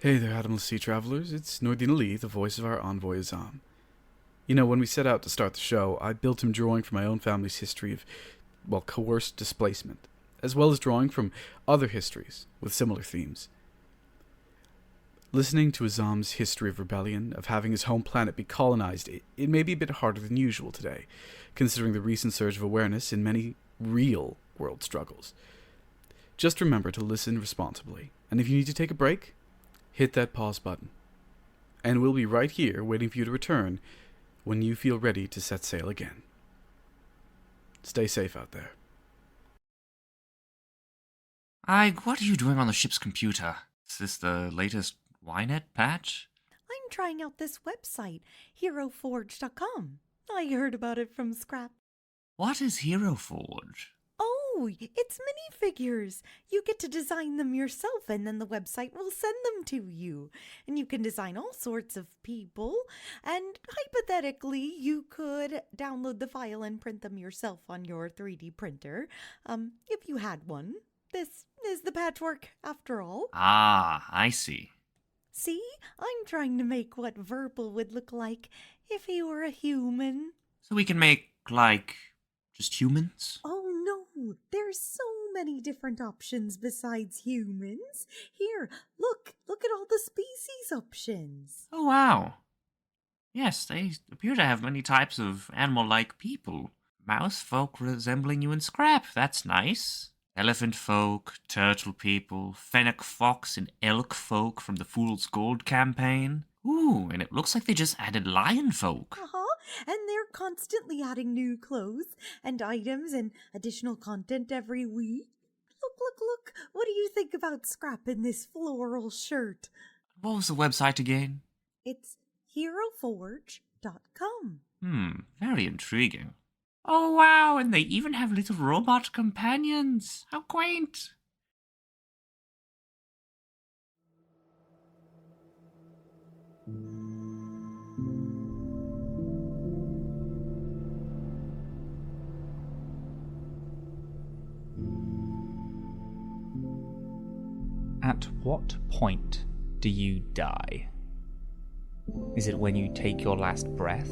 Hey there, Atomless Sea Travelers. It's Noordin Ali, the voice of our envoy Azam. You know, when we set out to start the show, I built him drawing from my own family's history of, coerced displacement, as well as drawing from other histories with similar themes. Listening to Azam's history of rebellion, of having his home planet be colonized, it may be a bit harder than usual today, considering the recent surge of awareness in many real world struggles. Just remember to listen responsibly, and if you need to take a break, hit that pause button. And we'll be right here waiting for you to return when you feel ready to set sail again. Stay safe out there. What are you doing on the ship's computer? Is this the latest YNet patch? I'm trying out this website, heroforge.com. I heard about it from Scrap. What is Hero Forge? Oh, it's minifigures. You get to design them yourself, and then the website will send them to you. And you can design all sorts of people, and hypothetically, you could download the file and print them yourself on your 3D printer, if you had one. This is the patchwork, after all. Ah, I see. See? I'm trying to make what Verpal would look like if he were a human. So we can make, just humans? Oh no, there's so many different options besides humans. Here, look at all the species options. Oh, wow. Yes, they appear to have many types of animal-like people. Mouse folk resembling you in Scrap, that's nice. Elephant folk, turtle people, fennec fox and elk folk from the Fool's Gold campaign. Ooh, and it looks like they just added lion folk. And they're constantly adding new clothes and items and additional content every week. Look. What do you think about Scrap in this floral shirt? What was the website again? It's heroforge.com. Very intriguing. Oh wow, and they even have little robot companions. How quaint. At what point do you die? Is it when you take your last breath?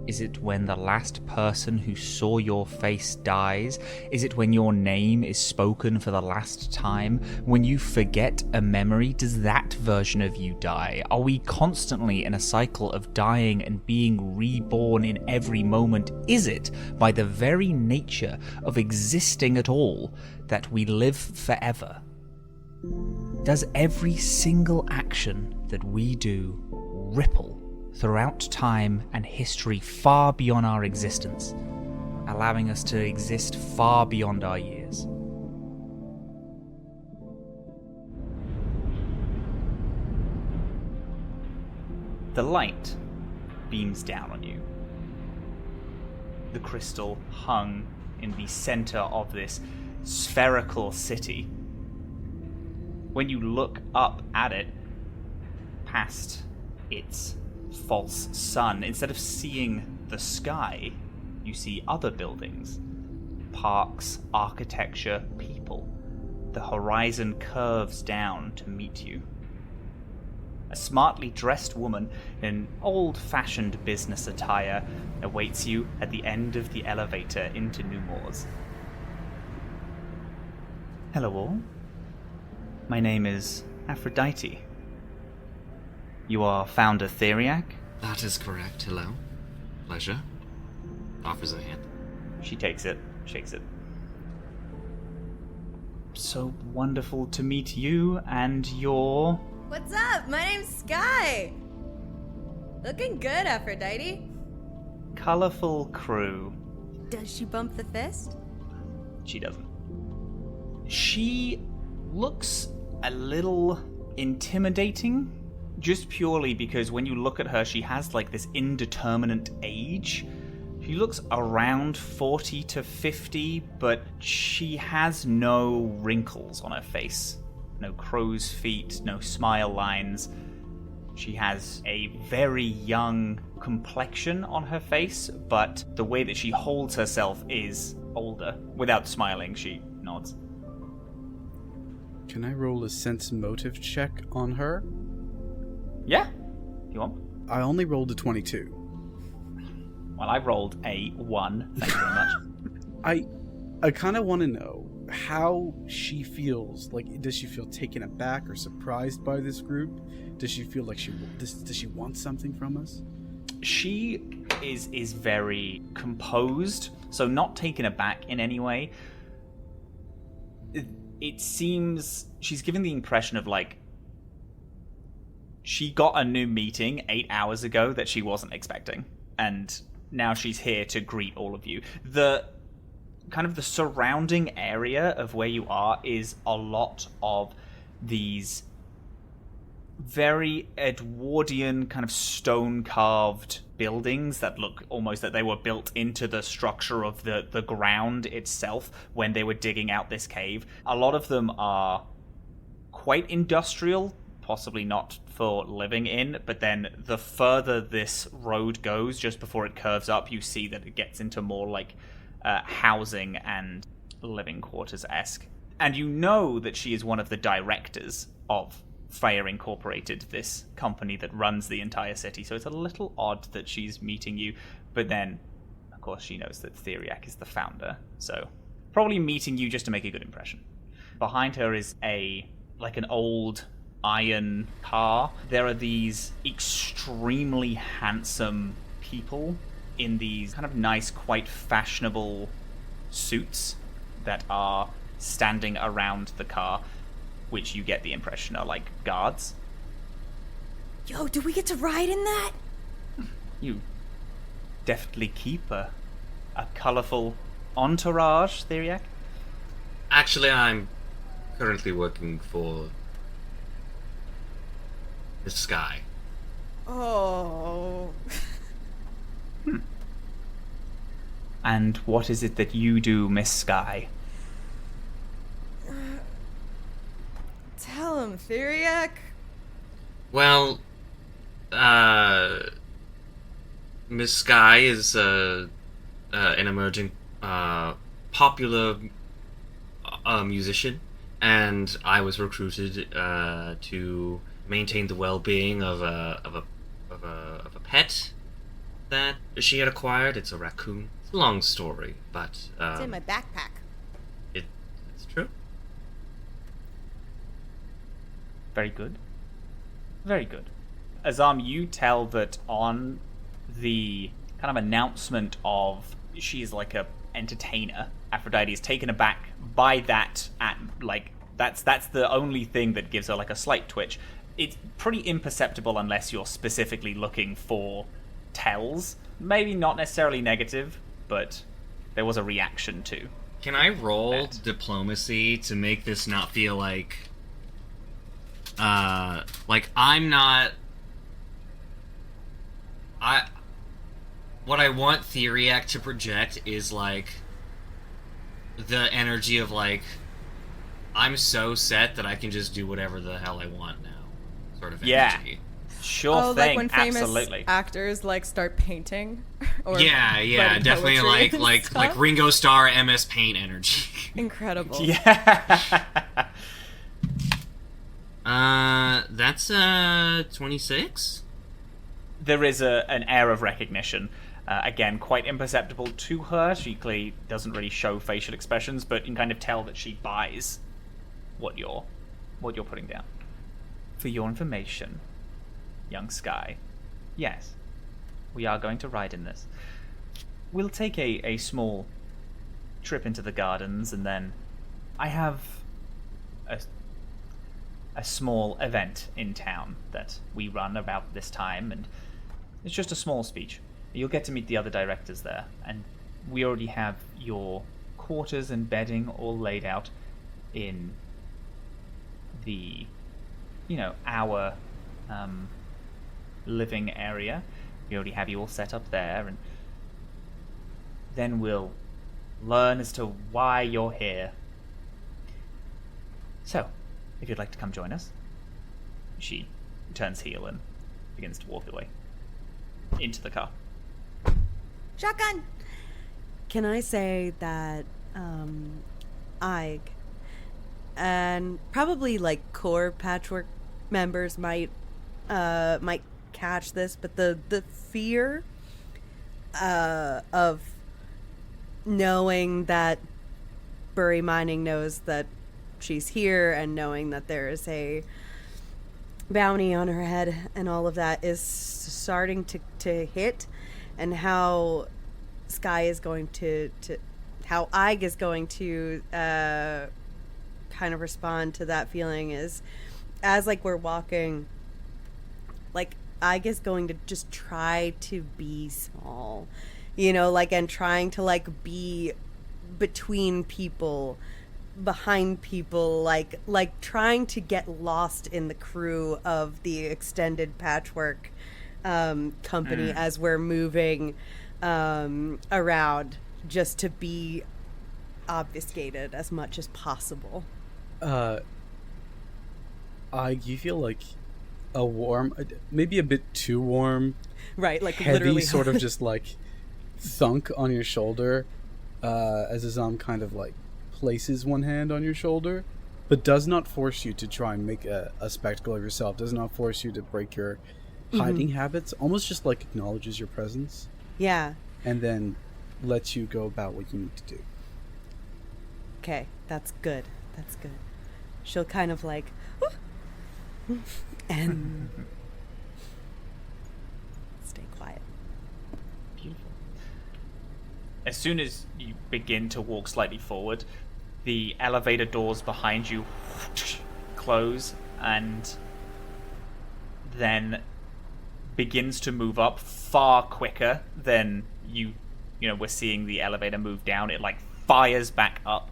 Is it when the last person who saw your face dies? Is it when your name is spoken for the last time? When you forget a memory, does that version of you die? Are we constantly in a cycle of dying and being reborn in every moment? Is it, by the very nature of existing at all, that we live forever? Does every single action that we do ripple throughout time and history far beyond our existence, allowing us to exist far beyond our years? The light beams down on you. The crystal hung in the center of this spherical city. When you look up at it, past its false sun, instead of seeing the sky, you see other buildings, parks, architecture, people. The horizon curves down to meet you. A smartly dressed woman in old-fashioned business attire awaits you at the end of the elevator into Nemours. Hello all. My name is Aphrodite. You are founder Theriac? That is correct. Hello. Pleasure. Offers a hand. She takes it, shakes it. So wonderful to meet you and your... What's up? My name's Skye. Looking good, Aphrodite. colorful crew. Does she bump the fist? She doesn't. She looks a little intimidating, just purely because when you look at her, she has like this indeterminate age. She looks around 40 to 50, but she has no wrinkles on her face. No crow's feet, no smile lines. She has a very young complexion on her face, but the way that she holds herself is older. Without smiling, she nods. Can I roll a sense motive check on her? Yeah, if you want. I only rolled a 22. Well, I rolled a 1. Thank you very much. I kind of want to know how she feels. Like, does she feel taken aback or surprised by this group? Does she feel like does she want something from us? She is very composed, so not taken aback in any way. It seems she's given the impression of like she got a new meeting 8 hours ago that she wasn't expecting, and now she's here to greet all of you. The kind of the surrounding area of where you are is a lot of these very Edwardian kind of stone carved buildings that look almost that they were built into the structure of the ground itself when they were digging out this cave. A lot of them are quite industrial, possibly not for living in, but then the further this road goes, just before it curves up, you see that it gets into more like housing and living quarters-esque. And you know that she is one of the directors of Freyja Incorporated, this company that runs the entire city, so it's a little odd that she's meeting you, but then, of course, she knows that Theriac is the founder, so probably meeting you just to make a good impression. Behind her is an old iron car. There are these extremely handsome people in these kind of nice, quite fashionable suits that are standing around the car, which you get the impression are like guards. Yo, do we get to ride in that? You definitely keep a colourful entourage, Theriac. Actually, I'm currently working for the Skye. Oh. And what is it that you do, Miss Skye? Tell him, Theriac. Well, Miss Skye is an emerging popular musician, and I was recruited to maintain the well-being of a pet that she had acquired. It's a raccoon. It's a long story, but It's in my backpack. it's true. Very good. Very good. Azam, you tell that on the kind of announcement of she's like a entertainer, Aphrodite is taken aback by that that's the only thing that gives her like a slight twitch. It's pretty imperceptible unless you're specifically looking for tells. Maybe not necessarily negative, but there was a reaction to. Can I roll that. diplomacy to make this not feel like I'm not... What I want Theriac to project is, like, the energy of, like, I'm so set that I can just do whatever the hell I want now, sort of energy. Yeah. Sure thing, like when famous absolutely. actors like start painting. Or Yeah, writing definitely poetry and like stuff. Ringo Starr MS Paint energy. Incredible. Yeah. That's 26. There is an air of recognition. Again, quite imperceptible to her. She clearly doesn't really show facial expressions, but you can kind of tell that she buys what you're putting down. For your information, young Skye, yes, we are going to ride in this. We'll take a small trip into the gardens, and then I have a small event in town that we run about this time, and it's just a small speech. You'll get to meet the other directors there, and we already have your quarters and bedding all laid out in the, our living area. We already have you all set up there, and then we'll learn as to why you're here. So, if you'd like to come join us. She turns heel and begins to walk away into the car. Shotgun. Can I say that Ig and probably like core patchwork members might might catch this, but the fear of knowing that Bury Mining knows that she's here and knowing that there is a bounty on her head and all of that is starting to hit, and how Skye is going to how Ig is going to kind of respond to that feeling is, as like we're walking, like Ig is going to just try to be small, you know, like, and trying to like be between people, behind people, like trying to get lost in the crew of the extended patchwork company as we're moving around, just to be obfuscated as much as possible. You feel like a warm, maybe a bit too warm, right? Like heavy, literally sort of just like thunk on your shoulder, as Azam kind of like places one hand on your shoulder, but does not force you to try and make a spectacle of yourself. Does not force you to break your hiding habits. Almost just like acknowledges your presence. Yeah. And then lets you go about what you need to do. Okay, that's good. That's good. She'll kind of like, and stay quiet. Beautiful. As soon as you begin to walk slightly forward, the elevator doors behind you close, and then begins to move up far quicker than you know, we're seeing the elevator move down. It like fires back up.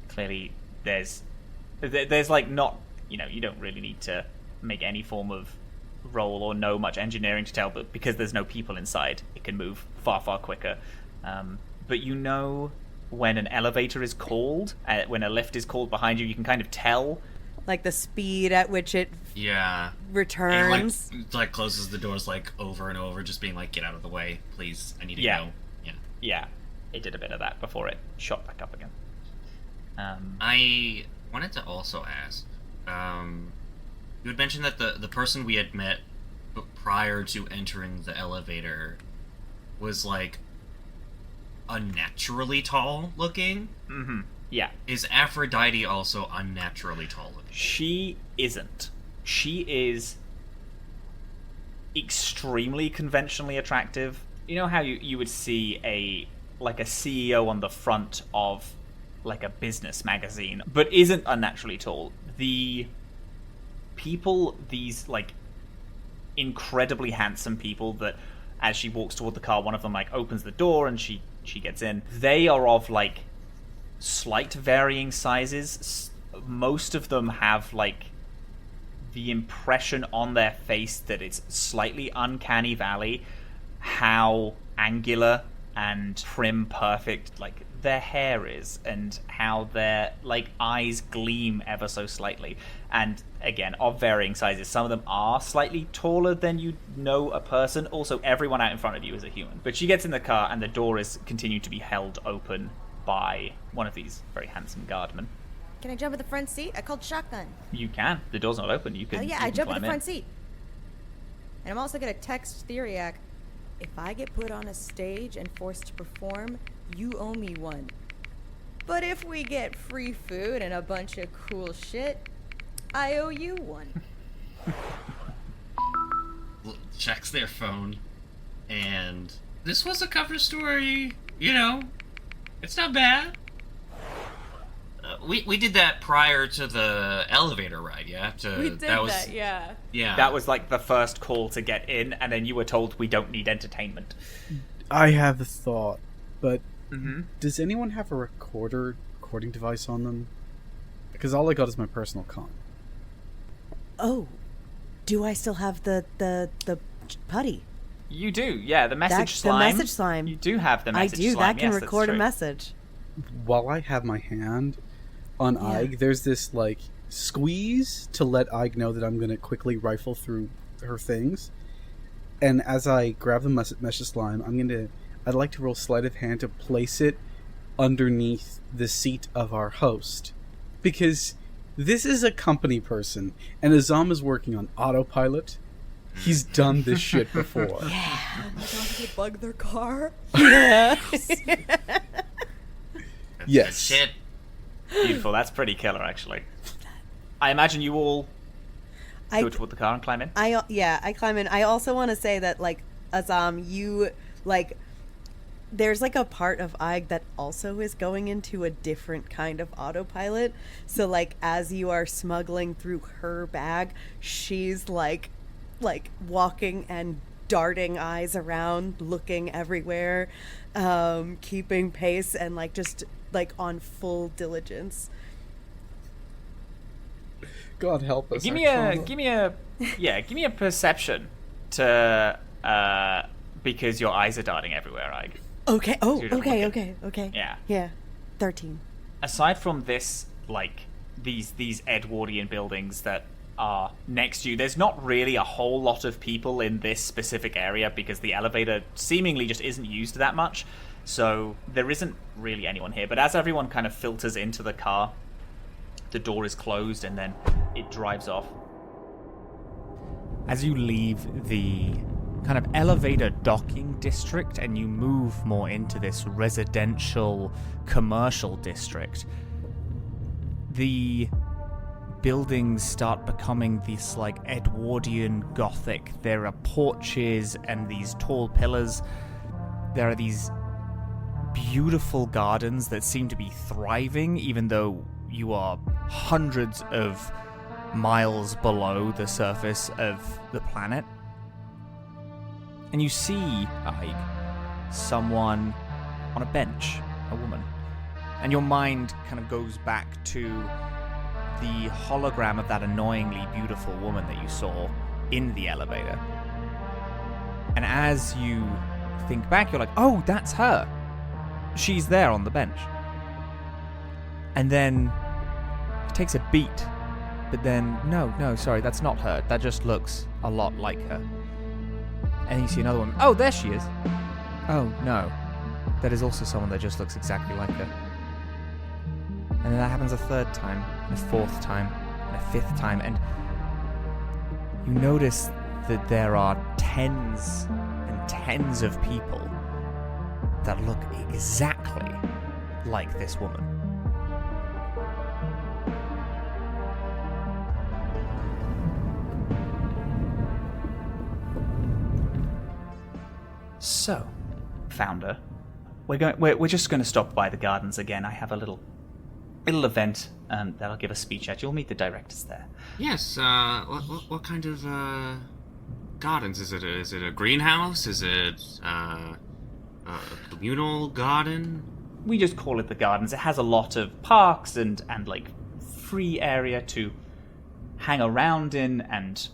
Clearly there's like not, you know, you don't really need to make any form of roll or know much engineering to tell, but because there's no people inside, it can move far quicker. But you know when an elevator is called, when a lift is called behind you, you can kind of tell. Like the speed at which it returns. And like closes the doors like over and over, just being like, get out of the way, please, I need to go. Yeah, it did a bit of that before it shot back up again. I wanted to also ask, you had mentioned that the person we had met prior to entering the elevator was like unnaturally tall looking. Mm-hmm. Yeah. Is Aphrodite also unnaturally tall looking? She isn't. She is extremely conventionally attractive. You know how you would see a CEO on the front of like a business magazine, but isn't unnaturally tall. The people, these like incredibly handsome people that as she walks toward the car, one of them like opens the door and she gets in. They are of like slight varying sizes. Most of them have like the impression on their face that it's slightly uncanny valley how angular and prim perfect like their hair is, and how their like eyes gleam ever so slightly, and again of varying sizes. Some of them are slightly taller than you know a person. Also, everyone out in front of you is a human. But she gets in the car and the door is continued to be held open by one of these very handsome guardmen. Can I jump in the front seat? I called shotgun. You can. The door's not open. You can. Oh yeah, I jump in the front seat. And I'm also gonna text Theriac. If I get put on a stage and forced to perform, you owe me one. But if we get free food and a bunch of cool shit, I owe you one. Checks their phone, and this was a cover story, you know, it's not bad. We did that prior to the elevator ride, yeah? We did that, yeah. Yeah. That was like the first call to get in, and then you were told we don't need entertainment. I have a thought, but does anyone have a recording device on them? Because all I got is my personal con. Oh, do I still have the putty? You do, yeah. The message slime. The message slime. You do have the message slime. I do. That can yes, record that's a true. message. While I have my hand on Ig, there's this like squeeze to let Ig know that I'm going to quickly rifle through her things. And as I grab the message slime, I'd like to roll sleight of hand to place it underneath the seat of our host. Because this is a company person, and Azam is working on autopilot, He's done this shit before. Oh my god, did they bug their car? That's Yes. good shit. Beautiful. That's pretty killer, actually. I imagine you all go toward the car and climb in. I climb in. I also want to say that, like, Azam, you, like, there's, like, a part of Ig that also is going into a different kind of autopilot. So, like, as you are smuggling through her bag, she's, like walking and darting eyes around, looking everywhere, keeping pace, and, like, just, like, on full diligence. God help us. Give me a perception to because your eyes are darting everywhere, Ig. Okay. Oh, So you don't okay. look Yeah. 13. Aside from this, like, these Edwardian buildings that are next to you, there's not really a whole lot of people in this specific area because the elevator seemingly just isn't used that much. So there isn't really anyone here. But as everyone kind of filters into the car, the door is closed and then it drives off. As you leave the kind of elevator docking district and you move more into this residential commercial district, the buildings start becoming this, like, Edwardian Gothic. There are porches and these tall pillars. There are these beautiful gardens that seem to be thriving, even though you are hundreds of miles below the surface of the planet. And you see, like, someone on a bench, a woman. And your mind kind of goes back to the hologram of that annoyingly beautiful woman that you saw in the elevator. And as you think back, you're like, oh, that's her. She's there on the bench. And then it takes a beat. But then, no, sorry, that's not her. That just looks a lot like her. And then you see another one. Oh, there she is. Oh, no. That is also someone that just looks exactly like her. And then that happens a third time, and a fourth time, and a fifth time, and you notice that there are tens and tens of people that look exactly like this woman. So, Founder, we're just going to stop by the gardens again. I have a little event that I'll give a speech at. You'll meet the directors there. Yes. What kind of gardens is it? Is it a greenhouse? Is it a communal garden? We just call it the gardens. It has a lot of parks and like free area to hang around in and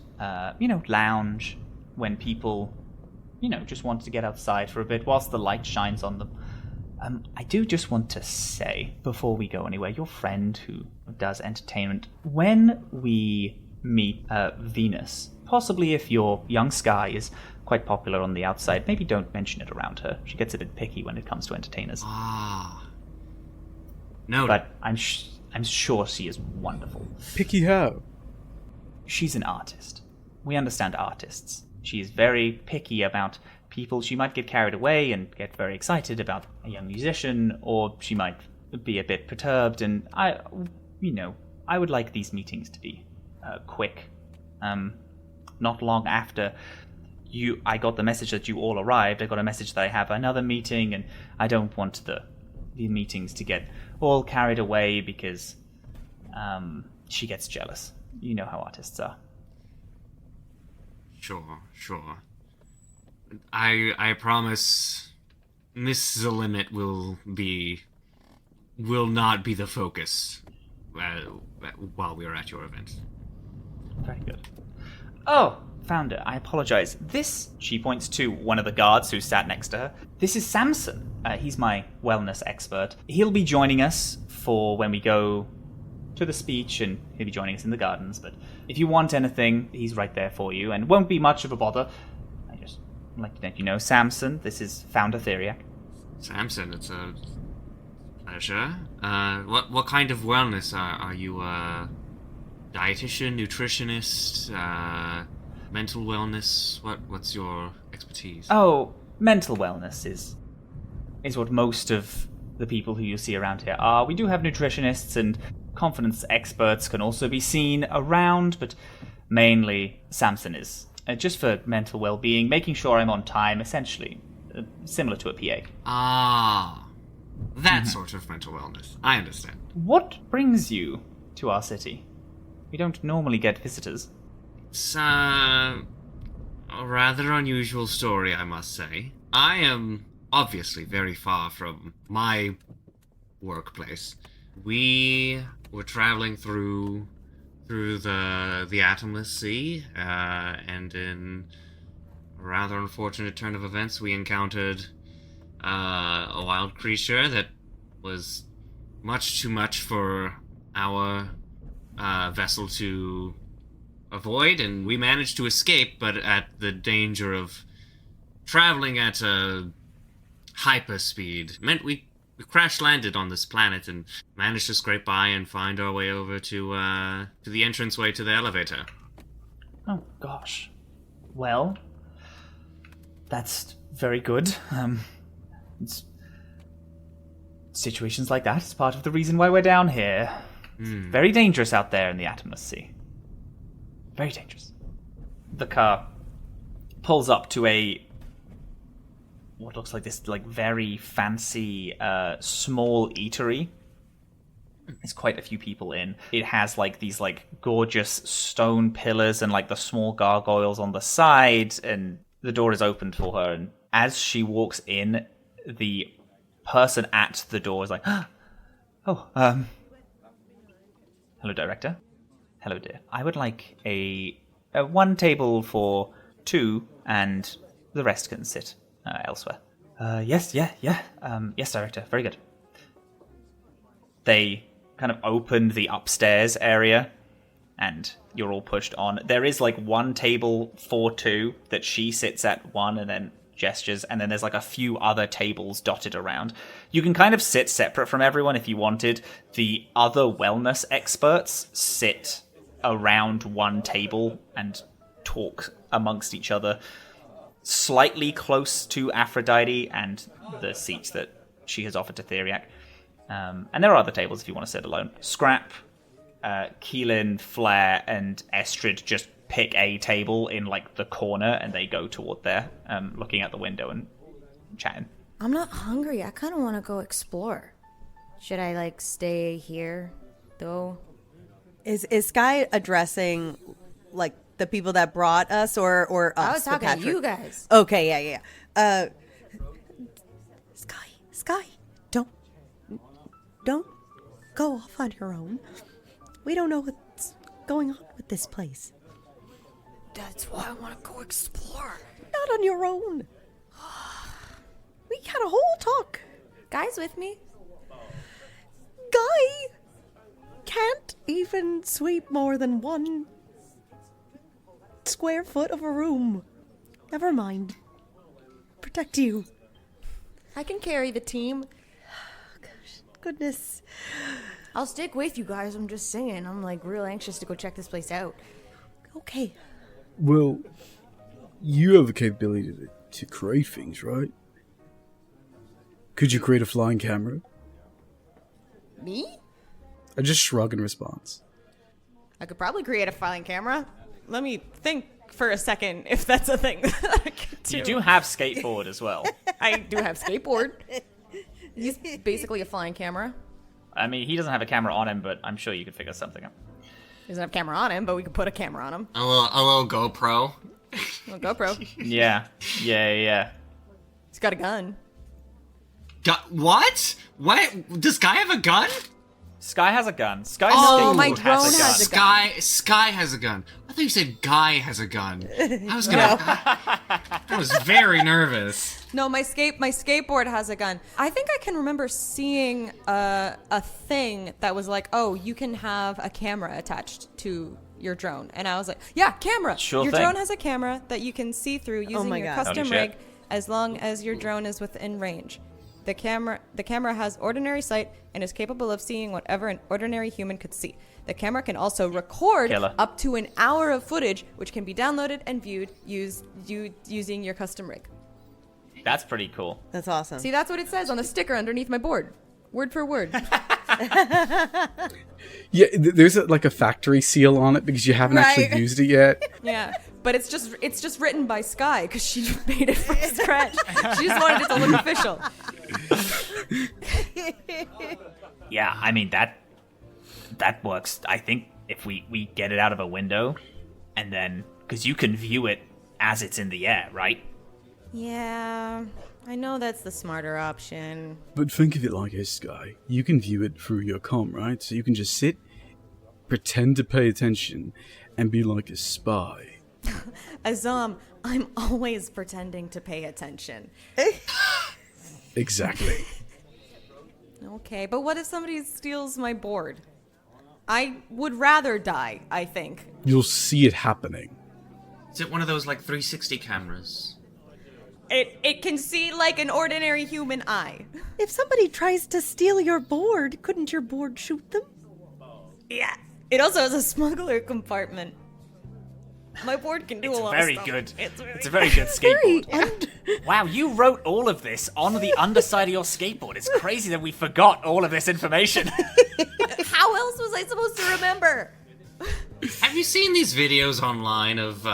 lounge when people just want to get outside for a bit whilst the light shines on them. I do just want to say, before we go anywhere, your friend who does entertainment, when we meet Venus, possibly if your young Skye is quite popular on the outside, maybe don't mention it around her. She gets a bit picky when it comes to entertainers. Ah. No. But I'm sure she is wonderful. Picky how? She's an artist. We understand artists. She is very picky about people. She might get carried away and get very excited about a young musician, or she might be a bit perturbed, and I would like these meetings to be quick. Not long after I got the message that you all arrived, I got a message that I have another meeting, and I don't want the meetings to get all carried away because she gets jealous. You know how artists are. Sure. I promise Miss Zalimit will not be the focus while we are at your event. Very good. Oh, Founder, I apologize. This, she points to one of the guards who sat next to her. This is Samson. He's my wellness expert. He'll be joining us for when we go to the speech, and he'll be joining us in the gardens. But if you want anything, he's right there for you, and won't be much of a bother. I just like to let you know, Samson, this is Founder Theriac. Samson, it's a pleasure. What kind of wellness are you? Dietitian, nutritionist? mental wellness? What's your expertise? Oh, mental wellness is what most of the people who you see around here are. We do have nutritionists and confidence experts can also be seen around, but mainly Samson is. Just for mental well-being, making sure I'm on time, essentially. Similar to a PA. Ah, that sort of mental wellness. I understand. What brings you to our city? We don't normally get visitors. It's a rather unusual story, I must say. I am obviously very far from my workplace. We were traveling through the Atomless Sea, and in a rather unfortunate turn of events, we encountered a wild creature that was much too much for our vessel to avoid, and we managed to escape, but at the danger of traveling at a hyperspeed. It meant we crash-landed on this planet and managed to scrape by and find our way over to the entranceway to the elevator. Oh, gosh. Well, that's very good. It's situations like that is part of the reason why we're down here. It's very dangerous out there in the Atomless Sea. Very dangerous. The car pulls up to what looks like this very fancy small eatery. There's quite a few people in. It has these gorgeous stone pillars and the small gargoyles on the side, and the door is opened for her, and as she walks in, the person at the door is like, hello, director. Hello, dear. I would like a one table for two, and the rest can sit elsewhere. Yes, director. Very good. They kind of opened the upstairs area, and you're all pushed on. There is one table for two that she sits at one and then gestures, and then there's a few other tables dotted around. You can kind of sit separate from everyone if you wanted. The other wellness experts sit around one table and talk amongst each other, slightly close to Aphrodite and the seats that she has offered to Theriac. And there are other tables if you want to sit alone. Scrap, Keelan, Flair, and Estrid just pick a table in the corner, and they go toward there, looking out the window and chatting. I'm not hungry. I kind of want to go explore. Should I stay here though? Is Skye addressing the people that brought us or us? I was talking to you guys. Okay, yeah. Skye, don't go off on your own. We don't know what's going on with this place. That's why I want to go explore. Not on your own. We had a whole talk. Guys with me? Guy can't even sweep more than 1 square foot of a room. Never mind. Protect you. I can carry the team. Gosh, goodness. I'll stick with you guys. I'm just saying. I'm real anxious to go check this place out. Okay. Well, you have the capability to create things, right? Could you create a flying camera? Me? I just shrug in response. I could probably create a flying camera. Let me think for a second if that's a thing that I could do. You do have skateboard as well. I do have skateboard. He's basically a flying camera. I mean, he doesn't have a camera on him, but I'm sure you could figure something out. He doesn't have a camera on him, but we could put a camera on him. A little GoPro. A GoPro. Yeah. He's got a gun. What? What? Does Skye have a gun? Skye has a gun. Skye's Oh, skateboard my drone has a gun. has a gun. Skye has a gun. I thought you said Guy has a gun. I was gonna. I was very nervous. No, my skateboard has a gun. I think I can remember seeing a thing that was oh, you can have a camera attached to your drone, and I was like, yeah, camera. Sure your thing. drone has a camera that you can see through using my your God. custom Holy rig, shit. as long as your drone is within range. The camera has ordinary sight and is capable of seeing whatever an ordinary human could see. The camera can also record Killer. up to an hour of footage, which can be downloaded and viewed using your custom rig. That's pretty cool. That's awesome. See, that's what it says on the sticker underneath my board. Word for word. Yeah, there's like a factory seal on it because you haven't actually used it yet. Yeah, but it's just written by Skye because she made it from scratch. She just wanted it to look official. Yeah, I mean, that works. I think if we get it out of a window, and then, because you can view it as it's in the air, right? Yeah, I know that's the smarter option. But think of it like this, Skye. You can view it through your comm, right? So you can just sit, pretend to pay attention, and be like a spy. Azam, I'm always pretending to pay attention. Exactly. Okay, but what if somebody steals my board? I would rather die, I think. You'll see it happening. Is it one of those like 360 cameras? It can see like an ordinary human eye. If somebody tries to steal your board, couldn't your board shoot them? Yeah. It also has a smuggler compartment. My board can do a lot of stuff. It's a very good skateboard. Wow, you wrote all of this on the underside of your skateboard. It's crazy that we forgot all of this information. How else was I supposed to remember? Have you seen these videos online of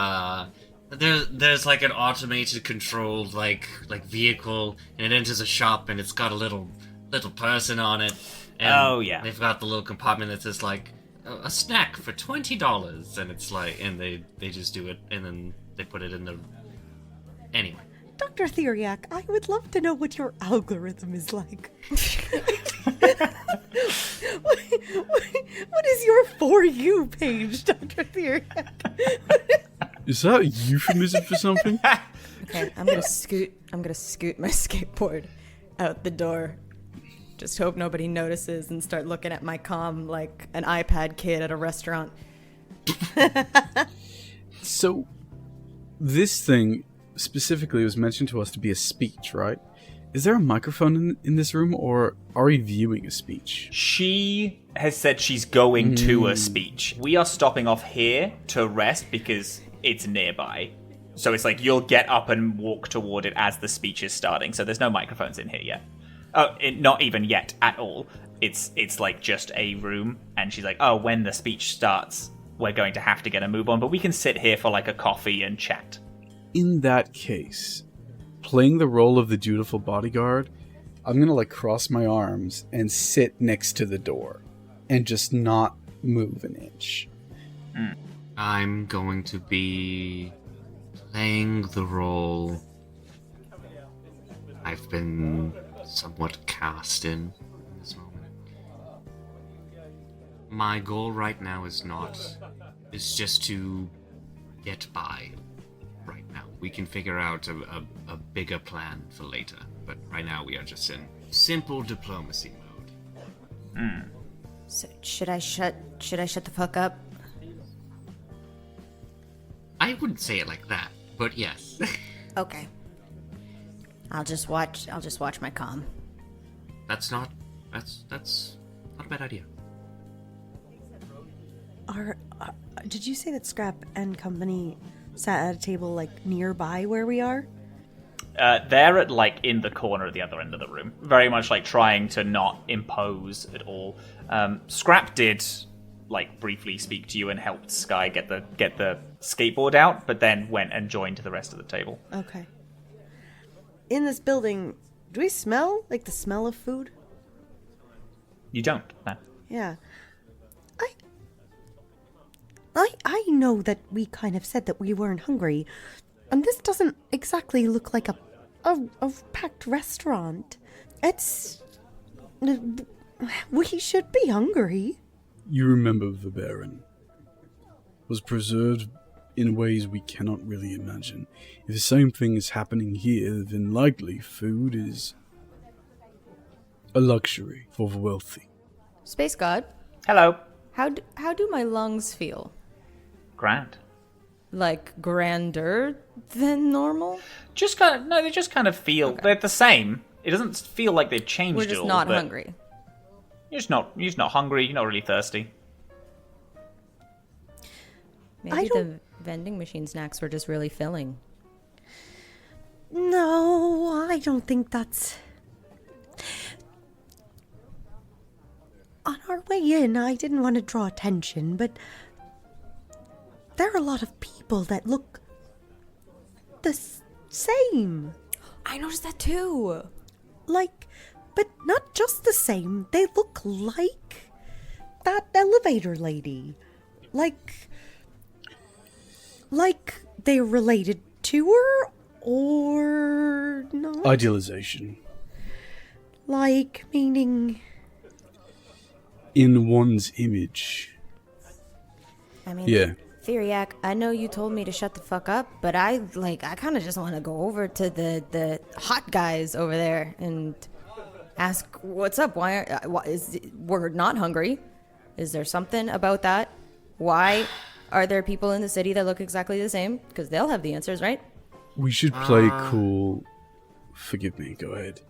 there's like an automated controlled like vehicle, and it enters a shop and it's got a little person on it. And oh yeah. They've got the little compartment that says like a snack for $20, and it's like, and they just do it, and then they put it in the. Anyway. Dr. Theriac, I would love to know what your algorithm is like. What is your For You page, Dr. Theriac? Is that a euphemism for something? Okay, I'm gonna scoot my skateboard out the door. Just hope nobody notices and start looking at my comm like an iPad kid at a restaurant. So, this thing specifically was mentioned to us to be a speech, right? Is there a microphone in this room, or are we viewing a speech? She has said she's going to a speech. We are stopping off here to rest because it's nearby. So it's like you'll get up and walk toward it as the speech is starting. So there's no microphones in here yet. Oh, not even yet at all. It's like just a room, and she's like, oh, when the speech starts, we're going to have to get a move on, but we can sit here for like a coffee and chat. In that case, playing the role of the dutiful bodyguard, I'm gonna like cross my arms and sit next to the door and just not move an inch. I'm going to be playing the role I've been somewhat cast in this moment. My goal right now is just to get by right now. We can figure out a bigger plan for later, but right now we are just in simple diplomacy mode. So should I shut the fuck up? I wouldn't say it like that, but yes. Okay. I'll just watch my comm. That's not a bad idea. Did you say that Scrap and company sat at a table like nearby where we are? They're at like in the corner at the other end of the room, very much like trying to not impose at all. Scrap did like briefly speak to you and helped Skye get the skateboard out, but then went and joined the rest of the table. Okay. In this building, do we smell like the smell of food? You don't, no. Yeah. I know that we kind of said that we weren't hungry, and this doesn't exactly look like a packed restaurant. We should be hungry. You remember the Baron was preserved in ways we cannot really imagine. If the same thing is happening here, then likely food is a luxury for the wealthy. Space God, Hello. how do my lungs feel? Grand. Like grander than normal? They just kind of feel they're the same. It doesn't feel like they've changed We're at just all, not but hungry. You're just not hungry. You're not really thirsty. Maybe the vending machine snacks were just really filling. No, I don't think that's... On our way in, I didn't want to draw attention, but there are a lot of people that look the same. I noticed that too. Like, but not just the same. They look like that elevator lady. Like they're related to her or not. Idealization. Like, meaning... In one's image. I mean, Yeah. Theriac, I know you told me to shut the fuck up, but I kind of just want to go over to the hot guys over there and ask what's up. Why we're not hungry? Is there something about that? Why are there people in the city that look exactly the same? Because they'll have the answers, right? We should play cool. Forgive me, go ahead.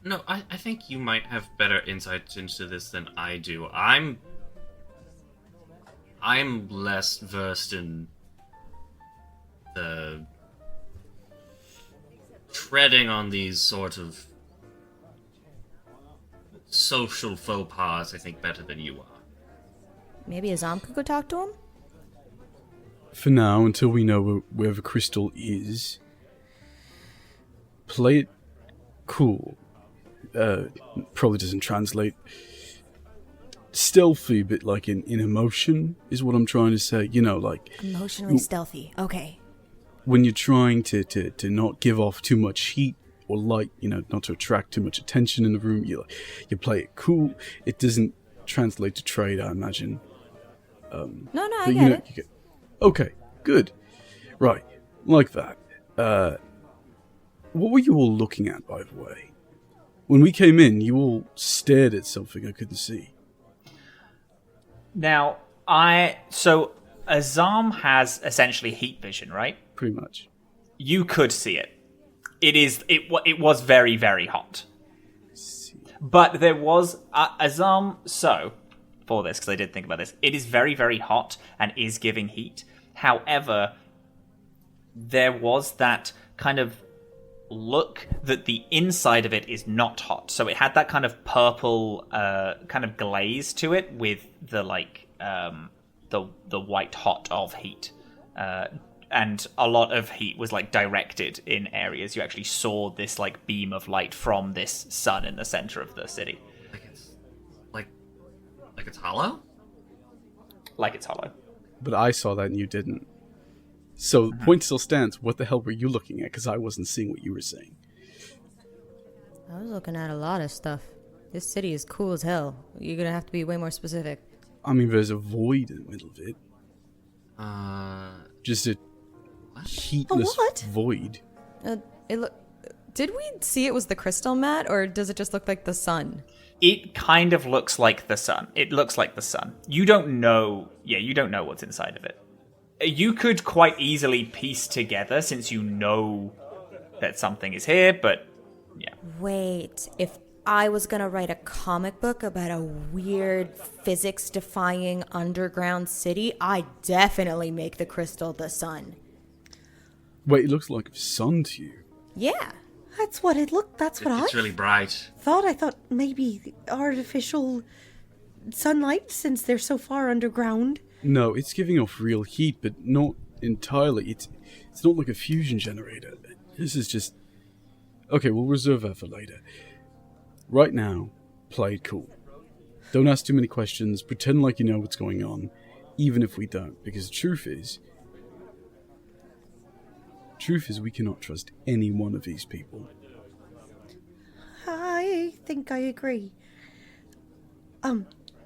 No, I think you might have better insights into this than I do. I'm less versed in the treading on these sort of social faux pas, I think, better than you are. Maybe Azam could go talk to him? For now, until we know where the crystal is, play it cool. Probably doesn't translate. Stealthy, but like in emotion is what I'm trying to say. You know, like Emotionally stealthy. Okay. when you're trying to not give off too much heat or light, you know, not to attract too much attention in the room. You play it cool. It doesn't translate to trade, I imagine. No, I get it. Okay, good. Right, like that. What were you all looking at, by the way? When we came in, you all stared at something I couldn't see. Now, so Azam has essentially heat vision, right? Pretty much. You could see it. It was very, very hot. But there was Azam. So for this, because I did think about this, it is very, very hot and is giving heat. However, there was that kind of look that the inside of it is not hot. So it had that kind of purple kind of glaze to it with the the white hot of heat. And a lot of heat was like directed in areas. You actually saw this like beam of light from this sun in the center of the city. Like it's hollow? Like it's hollow. But I saw that and you didn't. So the point still stands. What the hell were you looking at? Because I wasn't seeing what you were saying. I was looking at a lot of stuff. This city is cool as hell. You're gonna have to be way more specific. I mean, there's a void in the middle of it. Just a heatless void. Did we see it was the crystal, Matt, or does it just look like the sun? It kind of looks like the sun. It looks like the sun. You don't know. Yeah, you don't know what's inside of it. You could quite easily piece together since you know that something is here, but yeah. Wait, if I was gonna write a comic book about a weird physics-defying underground city, I'd definitely make the crystal the sun. Wait, it looks like a sun to you. Yeah. That's what it looked. That's what It's really bright. I thought maybe artificial sunlight since they're so far underground. No, it's giving off real heat, but not entirely. It's not like a fusion generator. This is just... Okay, we'll reserve that for later. Right now, play it cool. Don't ask too many questions. Pretend like you know what's going on, even if we don't. Because the truth is we cannot trust any one of these people. I think I agree.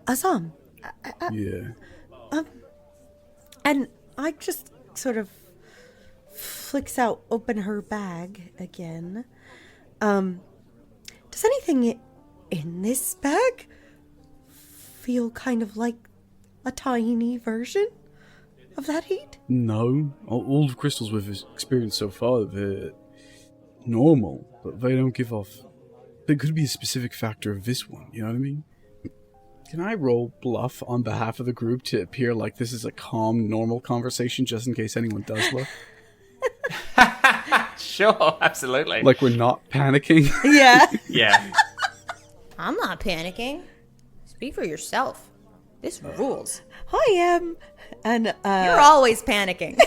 Azam. Yeah. And I just sort of flicks out, open her bag again. Does anything in this bag feel kind of like a tiny version of that heat? No. All the crystals we've experienced so far, they're normal, but they don't give off. There could be a specific factor of this one, you know what I mean? Can I roll bluff on behalf of the group to appear like this is a calm, normal conversation just in case anyone does look? Sure, absolutely. Like we're not panicking? Yeah. Yeah. I'm not panicking. Speak for yourself. This rules. I am. And You're always panicking.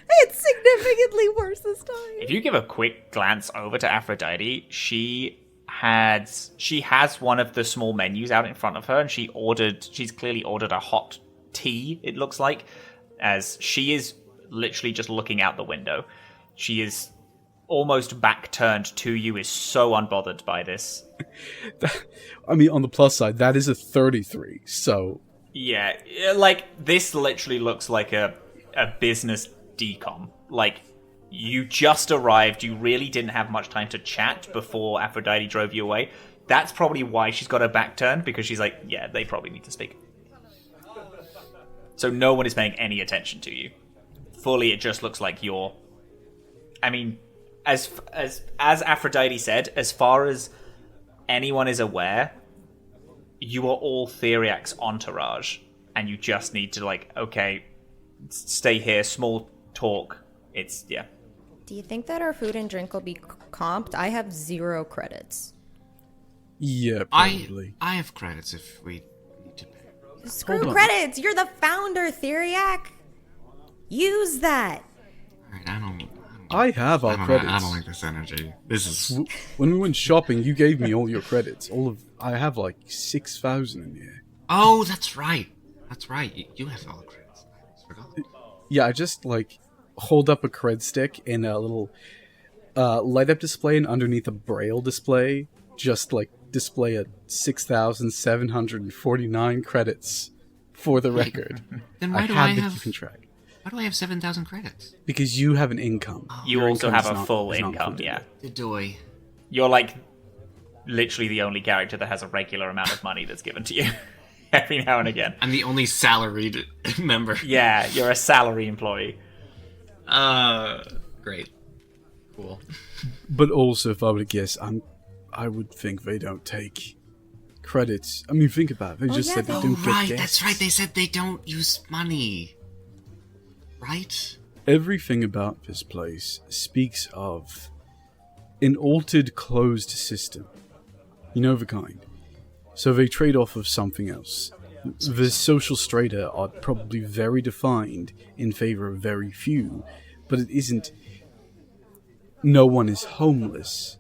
it's significantly worse this time. If you give a quick glance over to Aphrodite, she has one of the small menus out in front of her, and she's clearly ordered a hot tea, it looks like, as she is literally just looking out the window. She is almost back turned to you, is so unbothered by this. I mean, on the plus side, that is a 33, so... Yeah, like, this literally looks like a business decom. Like, you just arrived, you really didn't have much time to chat before Aphrodite drove you away. That's probably why she's got her back turned, because she's like, yeah, they probably need to speak. So no one is paying any attention to you. Fully, it just looks like you're... I mean, as Aphrodite said, as far as anyone is aware, you are all Theriac's entourage, and you just need to, like, okay, stay here, small talk. It's, yeah. Do you think that our food and drink will be comped? I have 0 credits. Yeah, probably. I have credits if we need to pay. Screw credits! You're the founder, Theriac! Use that! Alright, I have our credits. I don't like this energy. This is... When we went shopping, you gave me all your credits. I have like 6,000 in here. Oh, that's right. That's right. You have all the credits. I forgot. Yeah, I just, like, hold up a cred stick in a little light-up display, and underneath a braille display, just, like, display a 6,749 credits for the record. Then why do have I the have... keeping track. Why do I have 7,000 credits? Because you have an income. You Your also income have is a full is not income, included. yeah. The doy. You're, like, literally the only character that has a regular amount of money that's given to you every now and again. I'm the only salaried member. Yeah, you're a salary employee. Great. Cool. But also, if I were to guess, I would think they don't take credits. I mean, think about it. They just said they don't get Right, guests. that's right. They said they don't use money. Right? Everything about this place speaks of an altered closed system. You know the kind. So they trade off of something else. The social strata are probably very defined in favor of very few, but it isn't... No one is homeless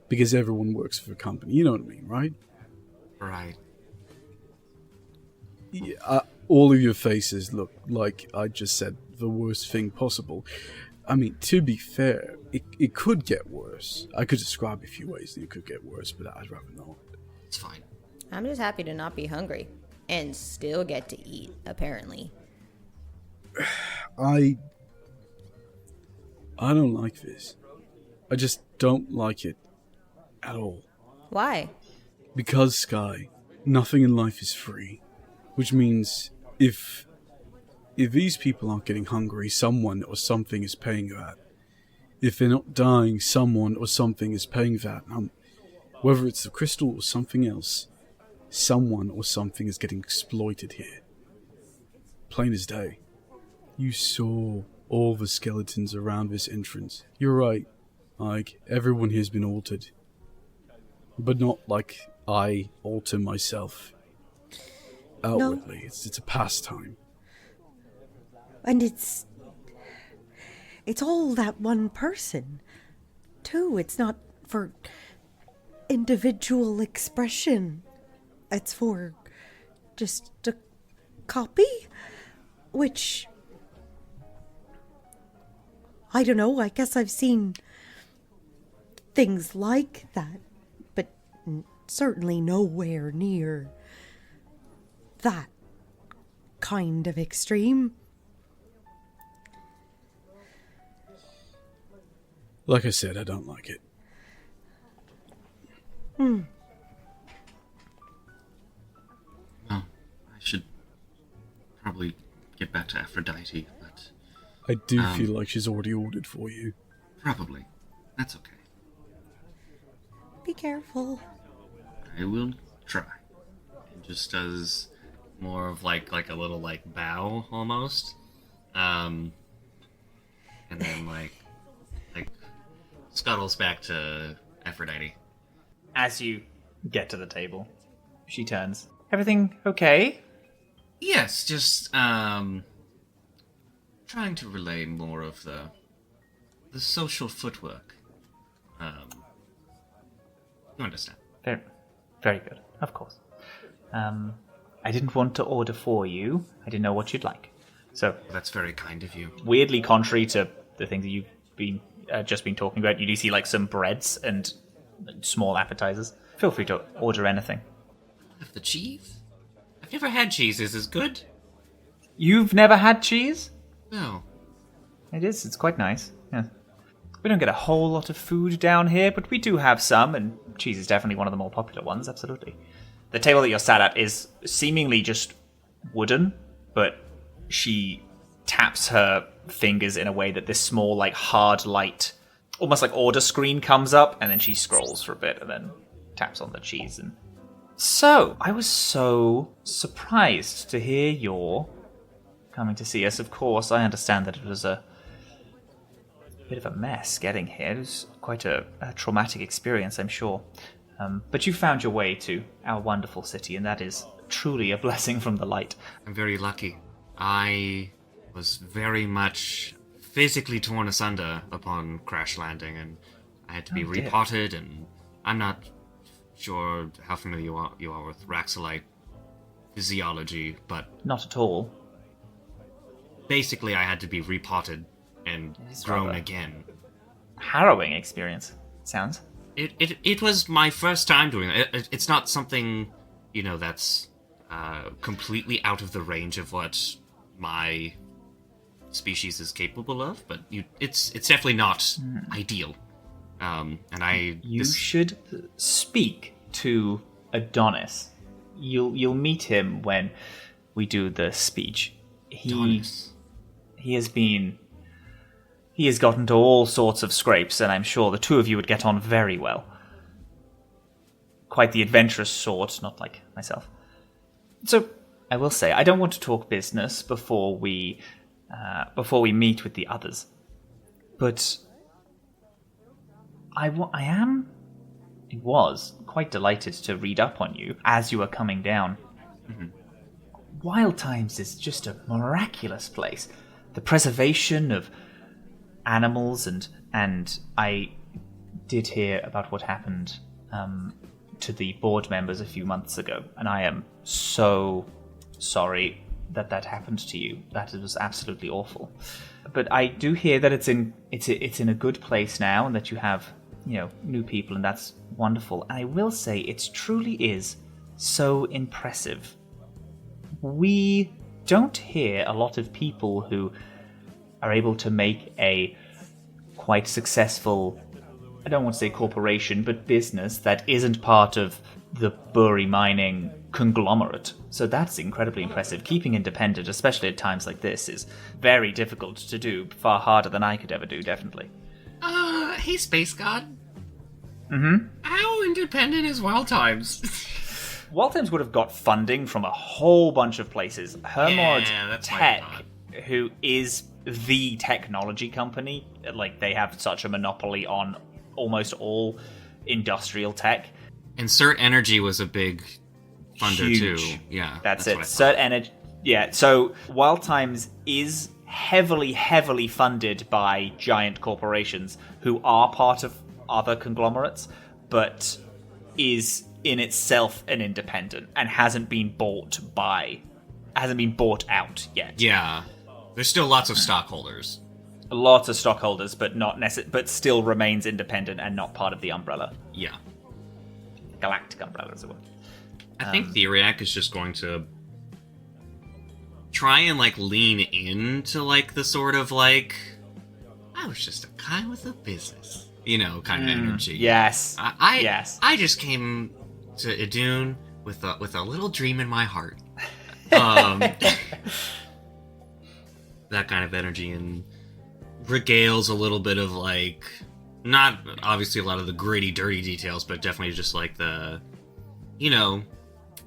because everyone works for the company. You know what I mean, right? Right. Yeah, all of your faces look like I just said the worst thing possible. I mean, to be fair, it could get worse. I could describe a few ways that it could get worse, but I'd rather not. It's fine. I'm just happy to not be hungry. And still get to eat, apparently. I don't like this. I just don't like it at all. Why? Because, Skye, nothing in life is free. Which means if these people aren't getting hungry, someone or something is paying that. If they're not dying, someone or something is paying that. Whether it's the crystal or something else, someone or something is getting exploited here. Plain as day. You saw all the skeletons around this entrance. You're right, Ike. Everyone here's been altered. But not like I alter myself. Outwardly, no. It's a pastime. And it's all that one person, too. It's not for individual expression. It's for just a copy, which, I don't know, I guess I've seen things like that, but certainly nowhere near that kind of extreme. Like I said, I don't like it. Well, I should probably get back to Aphrodite, but I do feel like she's already ordered for you. Probably. That's okay. Be careful. I will try. It just does more of like a little bow almost. And then like scuttles back to Aphrodite. As you get to the table, she turns. Everything okay? Yes, just trying to relay more of the social footwork. You understand? Very, very good. Of course. I didn't want to order for you. I didn't know what you'd like. So That's very kind of you. weirdly contrary to the things that you've been just been talking about, you do see like some breads and small appetizers. Feel free to order anything. Have the cheese? I've never had cheese. Is this good? You've never had cheese? No. It is. It's quite nice. Yeah. We don't get a whole lot of food down here, but we do have some, and cheese is definitely one of the more popular ones, absolutely. The table that you're sat at is seemingly just wooden, but she taps her fingers in a way that this small, like, hard light, almost like order screen comes up, and then she scrolls for a bit, and then taps on the cheese. And so, I was so surprised to hear you're coming to see us. Of course, I understand that it was a bit of a mess getting here. It was quite a traumatic experience, I'm sure. But you found your way to our wonderful city, and that is truly a blessing from the light. I'm very lucky. I was very much physically torn asunder upon crash landing, and I had to be dear. repotted, and I'm not sure how familiar you are with Raxolite physiology, but Not at all. basically I had to be repotted and is grown rather- again. Harrowing experience, sounds. It was my first time doing it. It's not something, that's completely out of the range of what my species is capable of, but it's definitely not ideal. You should speak to Adonis. You'll meet him when we do the speech. Adonis. He has gotten into all sorts of scrapes, and I'm sure the two of you would get on very well. Quite the adventurous sort, not like myself. So, I will say, I don't want to talk business before we meet with the others. But I was quite delighted to read up on you as you were coming down. Mm-hmm. Wild Times is just a miraculous place. The preservation of animals, and I did hear about what happened to the board members a few months ago, and I am so sorry that happened to you. That was absolutely awful. But I do hear that it's in a good place now, and that you have new people, and that's wonderful. And I will say it truly is so impressive. We don't hear a lot of people who are able to make a quite successful, I don't want to say corporation, but business that isn't part of the Bury mining conglomerate. So that's incredibly impressive. Keeping independent, especially at times like this, is very difficult to do. Far harder than I could ever do, definitely. Hey, Space God. Mm-hmm. How independent is Wild Times? Waltham's would have got funding from a whole bunch of places. Hermod that's my Tech, thought. who is the technology company, like they have such a monopoly on almost all industrial tech. And Cert Energy was a big funder Huge. too. Yeah, That's it. what I thought. Cert Energy. Yeah. So Wild Times is heavily funded by giant corporations who are part of other conglomerates, but is in itself an independent and hasn't been bought out yet. Yeah, there's still lots of stockholders. Lots of stockholders, but but still remains independent and not part of the umbrella, Yeah, galactic umbrella, as it were. I think Theriac is just going to try and lean into the sort of I was just a guy with a business, kind of energy. Yes. Yes. I just came to Idun with a little dream in my heart. That kind of energy, and regales a little bit of like, not obviously a lot of the gritty, dirty details, but definitely just like the, you know,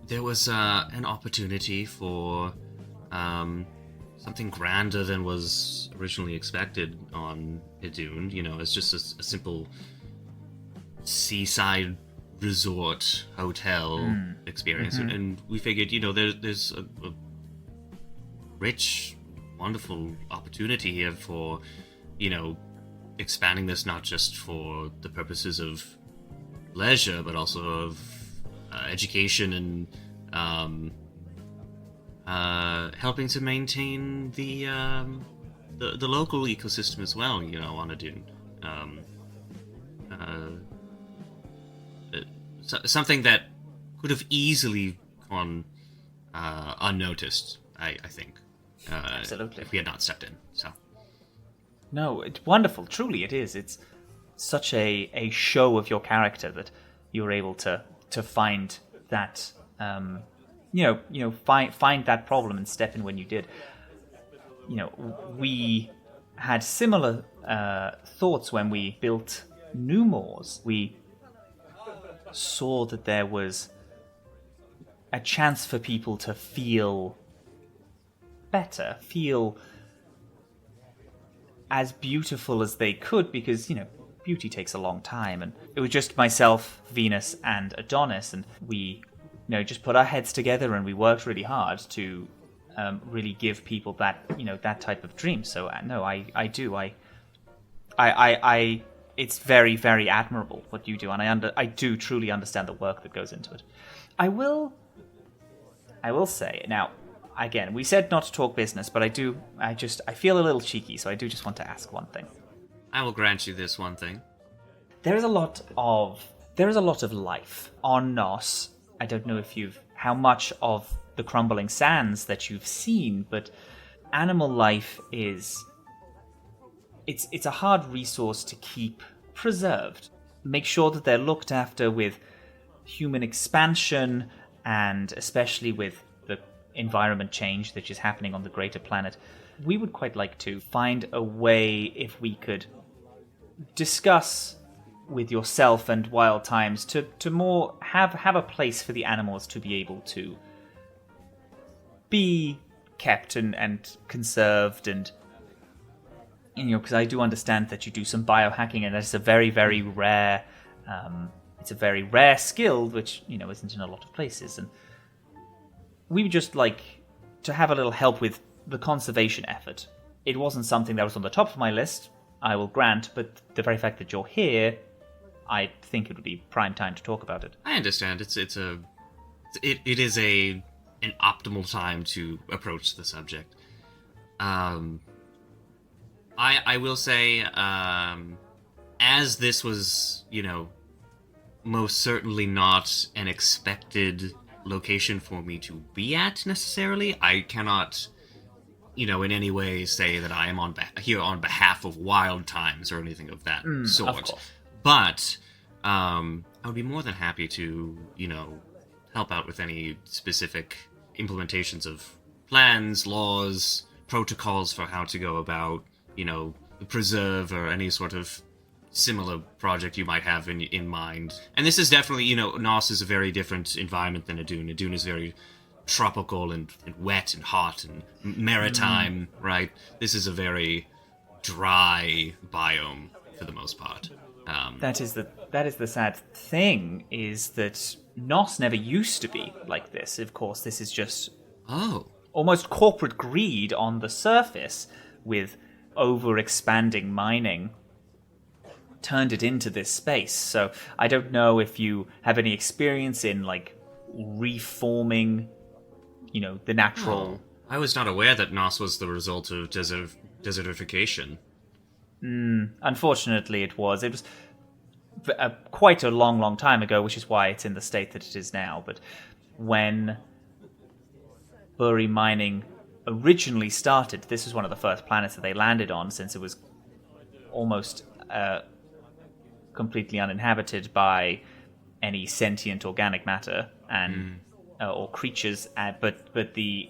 there was an opportunity for something grander than was originally expected on Idun. You know, it's just a simple seaside resort hotel experience, and we figured, you know, there's a rich, wonderful opportunity here for, you know, expanding this not just for the purposes of leisure, but also of education and helping to maintain the local ecosystem as well. You know, on Idun. Something that could have easily gone unnoticed, I think. Absolutely. If we had not stepped in. So. No, it's wonderful. Truly, it is. It's such a show of your character that you were able to find that, find that problem and step in when you did. You know, we had similar thoughts when we built New Moors. We saw that there was a chance for people to feel better, feel as beautiful as they could, because, you know, beauty takes a long time, and it was just myself, Venus, and Adonis, and we, you know, just put our heads together and we worked really hard to really give people that, you know, that type of dream. So no, I do. It's very, very admirable what you do, and I do truly understand the work that goes into it. I will say now. Again, we said not to talk business, but I feel a little cheeky, so I do just want to ask one thing. I will grant you this one thing. There is a lot of life on Nos. I don't know how much of the crumbling sands that you've seen, but animal life it's a hard resource to keep preserved. Make sure that they're looked after with human expansion, and especially with the environment change that is happening on the greater planet. We would quite like to find a way, if we could discuss with yourself and Wild Times, to more have a place for the animals to be able to be kept and conserved, and, you know, because I do understand that you do some biohacking, and that's a very, very rare it's a very rare skill, which, you know, isn't in a lot of places, and we would just like to have a little help with the conservation effort. It wasn't something that was on the top of my list, I will grant, but the very fact that you're here, I think it would be prime time to talk about it. I understand. It is an optimal time to approach the subject. I will say, as this was, you know, most certainly not an expected location for me to be at necessarily, I cannot, you know, in any way say that I am here on behalf of Wild Times or anything of that sort. Of But I would be more than happy to, you know, help out with any specific implementations of plans, laws, protocols for how to go about, you know, the preserve or any sort of similar project you might have in mind. And this is definitely, you know, Nos is a very different environment than Idun. Idun is very tropical and wet and hot and maritime, right? This is a very dry biome for the most part. That is the sad thing, is that Nos never used to be like this. Of course, this is just almost corporate greed on the surface, with over-expanding mining turned it into this space. So I don't know if you have any experience in, like, reforming, you know, the natural... I was not aware that Nos was the result of desertification. Unfortunately, it was. It was quite a long, long time ago, which is why it's in the state that it is now. But when Buri mining originally started, this was one of the first planets that they landed on, since it was almost completely uninhabited by any sentient organic matter and or creatures. But the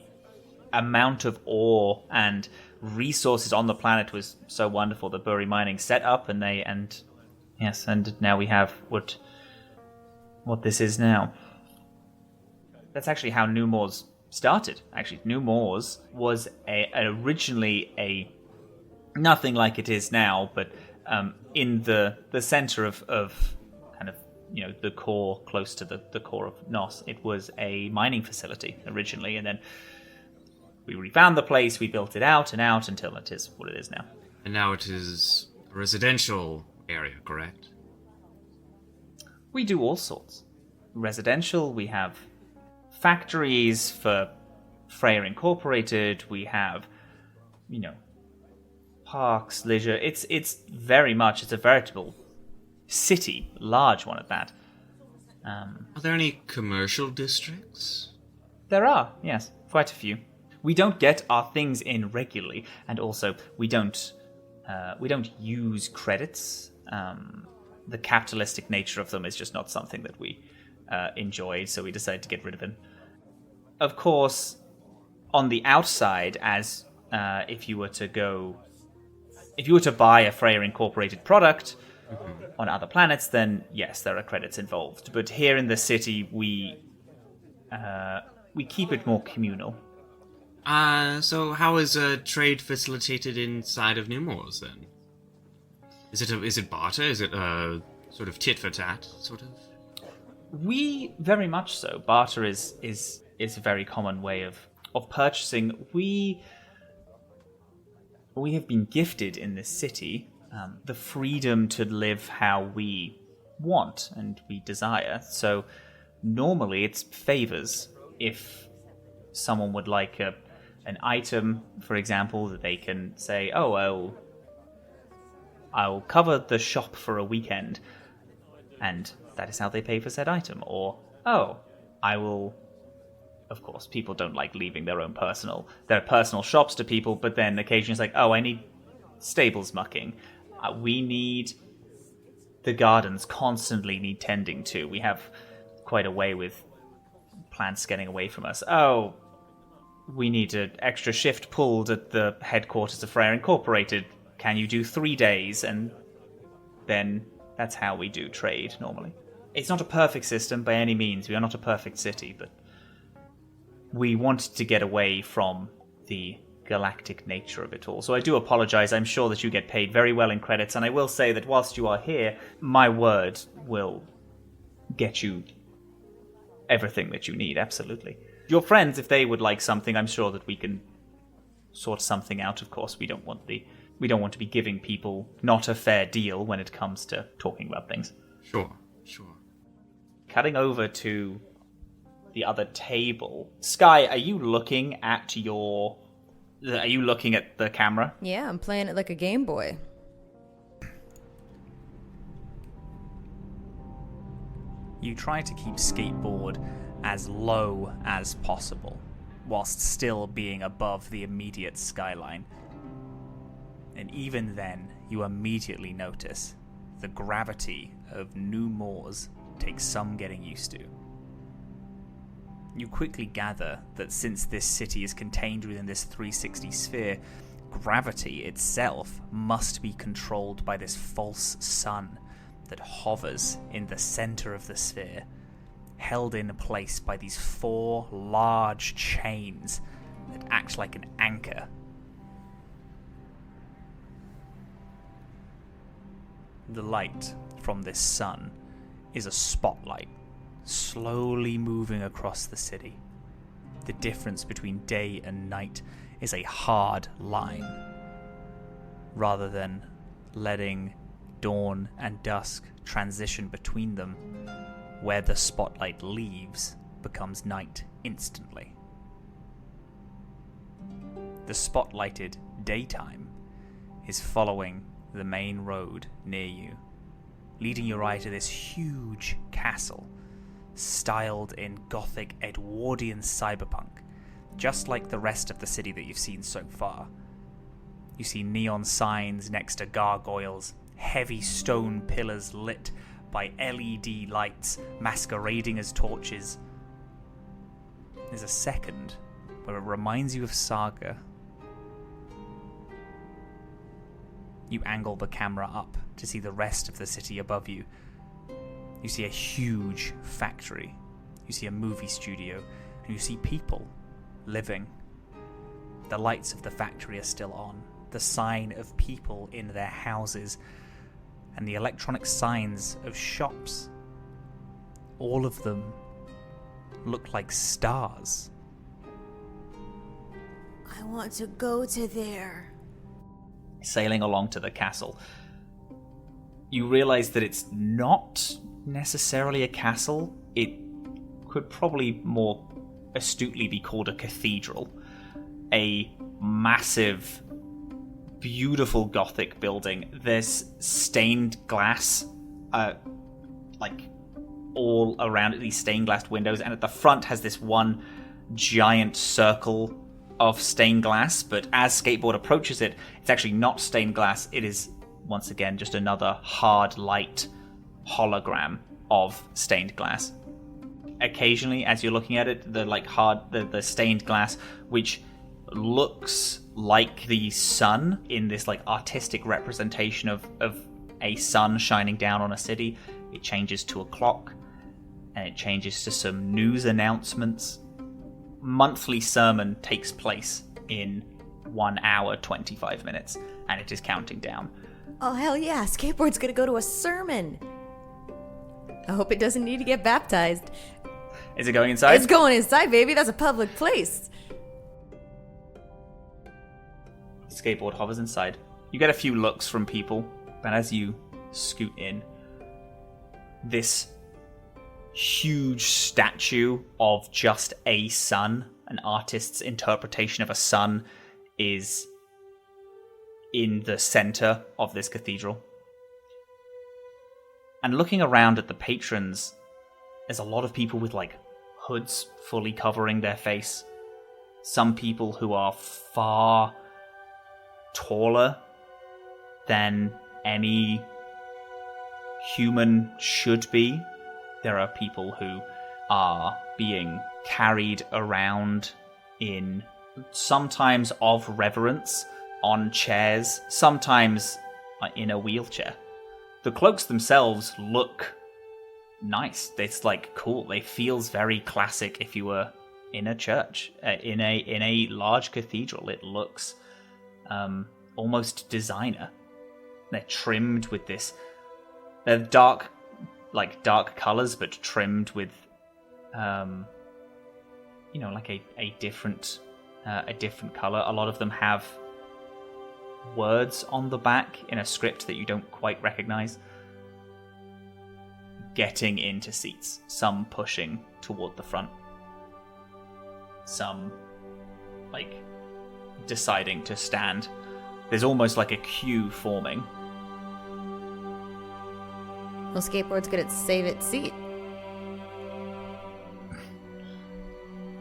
amount of ore and resources on the planet was so wonderful that Bury Mining set up, and now we have what this is now. That's actually how New Moors started. Actually, New Moors was originally nothing like it is now, but in the center of kind of, the core, close to the core of Nos, it was a mining facility originally, and then we refound the place, we built it out and out until it is what it is now. And now it is a residential area, correct? We do all sorts. Residential, we have factories for Freyja Incorporated, we have, parks, leisure. It's a veritable city, large one at that. Are there any commercial districts? There are, yes, quite a few. We don't get our things in regularly, and also we don't use credits. The capitalistic nature of them is just not something that we enjoy, so we decided to get rid of them. Of course, on the outside, as if you were to buy a Freyja Incorporated product on other planets, then yes, there are credits involved. But here in the city, we keep it more communal. So how is trade facilitated inside of New Moors, then? Is it barter? Is it sort of tit for tat, sort of? We very much so. Barter is a very common way of purchasing. We have been gifted in this city the freedom to live how we want and we desire. So normally it's favors. If someone would like an item, for example, that they can say, "Oh, I'll cover the shop for a weekend," and that is how they pay for said item. Or, "Oh, I will." Of course, people don't like leaving their personal shops to people, but then occasionally it's like, "Oh, I need stables mucking. We need the gardens constantly need tending to. We have quite a way with plants getting away from us. Oh, we need an extra shift pulled at the headquarters of Freyja Incorporated. Can you do 3 days?" And then that's how we do trade normally. It's not a perfect system by any means. We are not a perfect city, but we wanted to get away from the galactic nature of it all. So I do apologize. I'm sure that you get paid very well in credits, and I will say that whilst you are here, my word will get you everything that you need, absolutely. Your friends, if they would like something, I'm sure that we can sort something out. Of course, we don't want to be giving people not a fair deal when it comes to talking about things. Sure. Cutting over to the other table. Skye, are you looking at the camera? Yeah, I'm playing it like a Game Boy. You try to keep skateboard as low as possible, whilst still being above the immediate skyline. And even then, you immediately notice the gravity of New Moors takes some getting used to. You quickly gather that since this city is contained within this 360 sphere, gravity itself must be controlled by this false sun that hovers in the center of the sphere, held in place by these 4 large chains that act like an anchor. The light from this sun is a spotlight, slowly moving across the city. The difference between day and night is a hard line, rather than letting dawn and dusk transition between them. Where the spotlight leaves becomes night instantly. The spotlighted daytime is following the main road near you, leading your eye to this huge castle, styled in Gothic Edwardian cyberpunk, just like the rest of the city that you've seen so far. You see neon signs next to gargoyles, heavy stone pillars lit by LED lights masquerading as torches. There's a second but it reminds you of Saga. You angle the camera up to see the rest of the city above you. You see a huge factory. You see a movie studio. And you see people living. The lights of the factory are still on. The sign of people in their houses. And the electronic signs of shops. All of them look like stars. I want to go to there. Sailing along to the castle, you realize that it's not necessarily a castle. It could probably more astutely be called a cathedral. A massive, beautiful Gothic building. There's stained glass, all around it, these stained glass windows, and at the front has this one giant circle of stained glass, but as Skateboard approaches it, it's actually not stained glass. It is, once again, just another hard light hologram of stained glass. Occasionally, as you're looking at it, the stained glass, which looks like the sun in this artistic representation of a sun shining down on a city, it changes to a clock, and it changes to some news announcements. Monthly sermon takes place in 1 hour 25 minutes, and it is counting down. Oh, hell yeah. Skateboard's gonna go to a sermon. I hope it doesn't need to get baptized. Is it going inside? It's going inside, baby. That's a public place. Skateboard hovers inside. You get a few looks from people, but as you scoot in, this huge statue of just a sun, an artist's interpretation of a sun, is in the center of this cathedral. And looking around at the patrons, there's a lot of people with hoods fully covering their face. Some people who are far taller than any human should be. There are people who are being carried around in, sometimes of reverence, on chairs, sometimes in a wheelchair. The cloaks themselves look nice. It's cool. It feels very classic. If you were in a church, in a large cathedral, it looks almost designer. They're trimmed with this. They're dark colors, but trimmed with, a different color. A lot of them have words on the back in a script that you don't quite recognize. Getting into seats, some pushing toward the front, some deciding to stand. There's almost like a queue forming. Well, Skateboard's good at save its seat.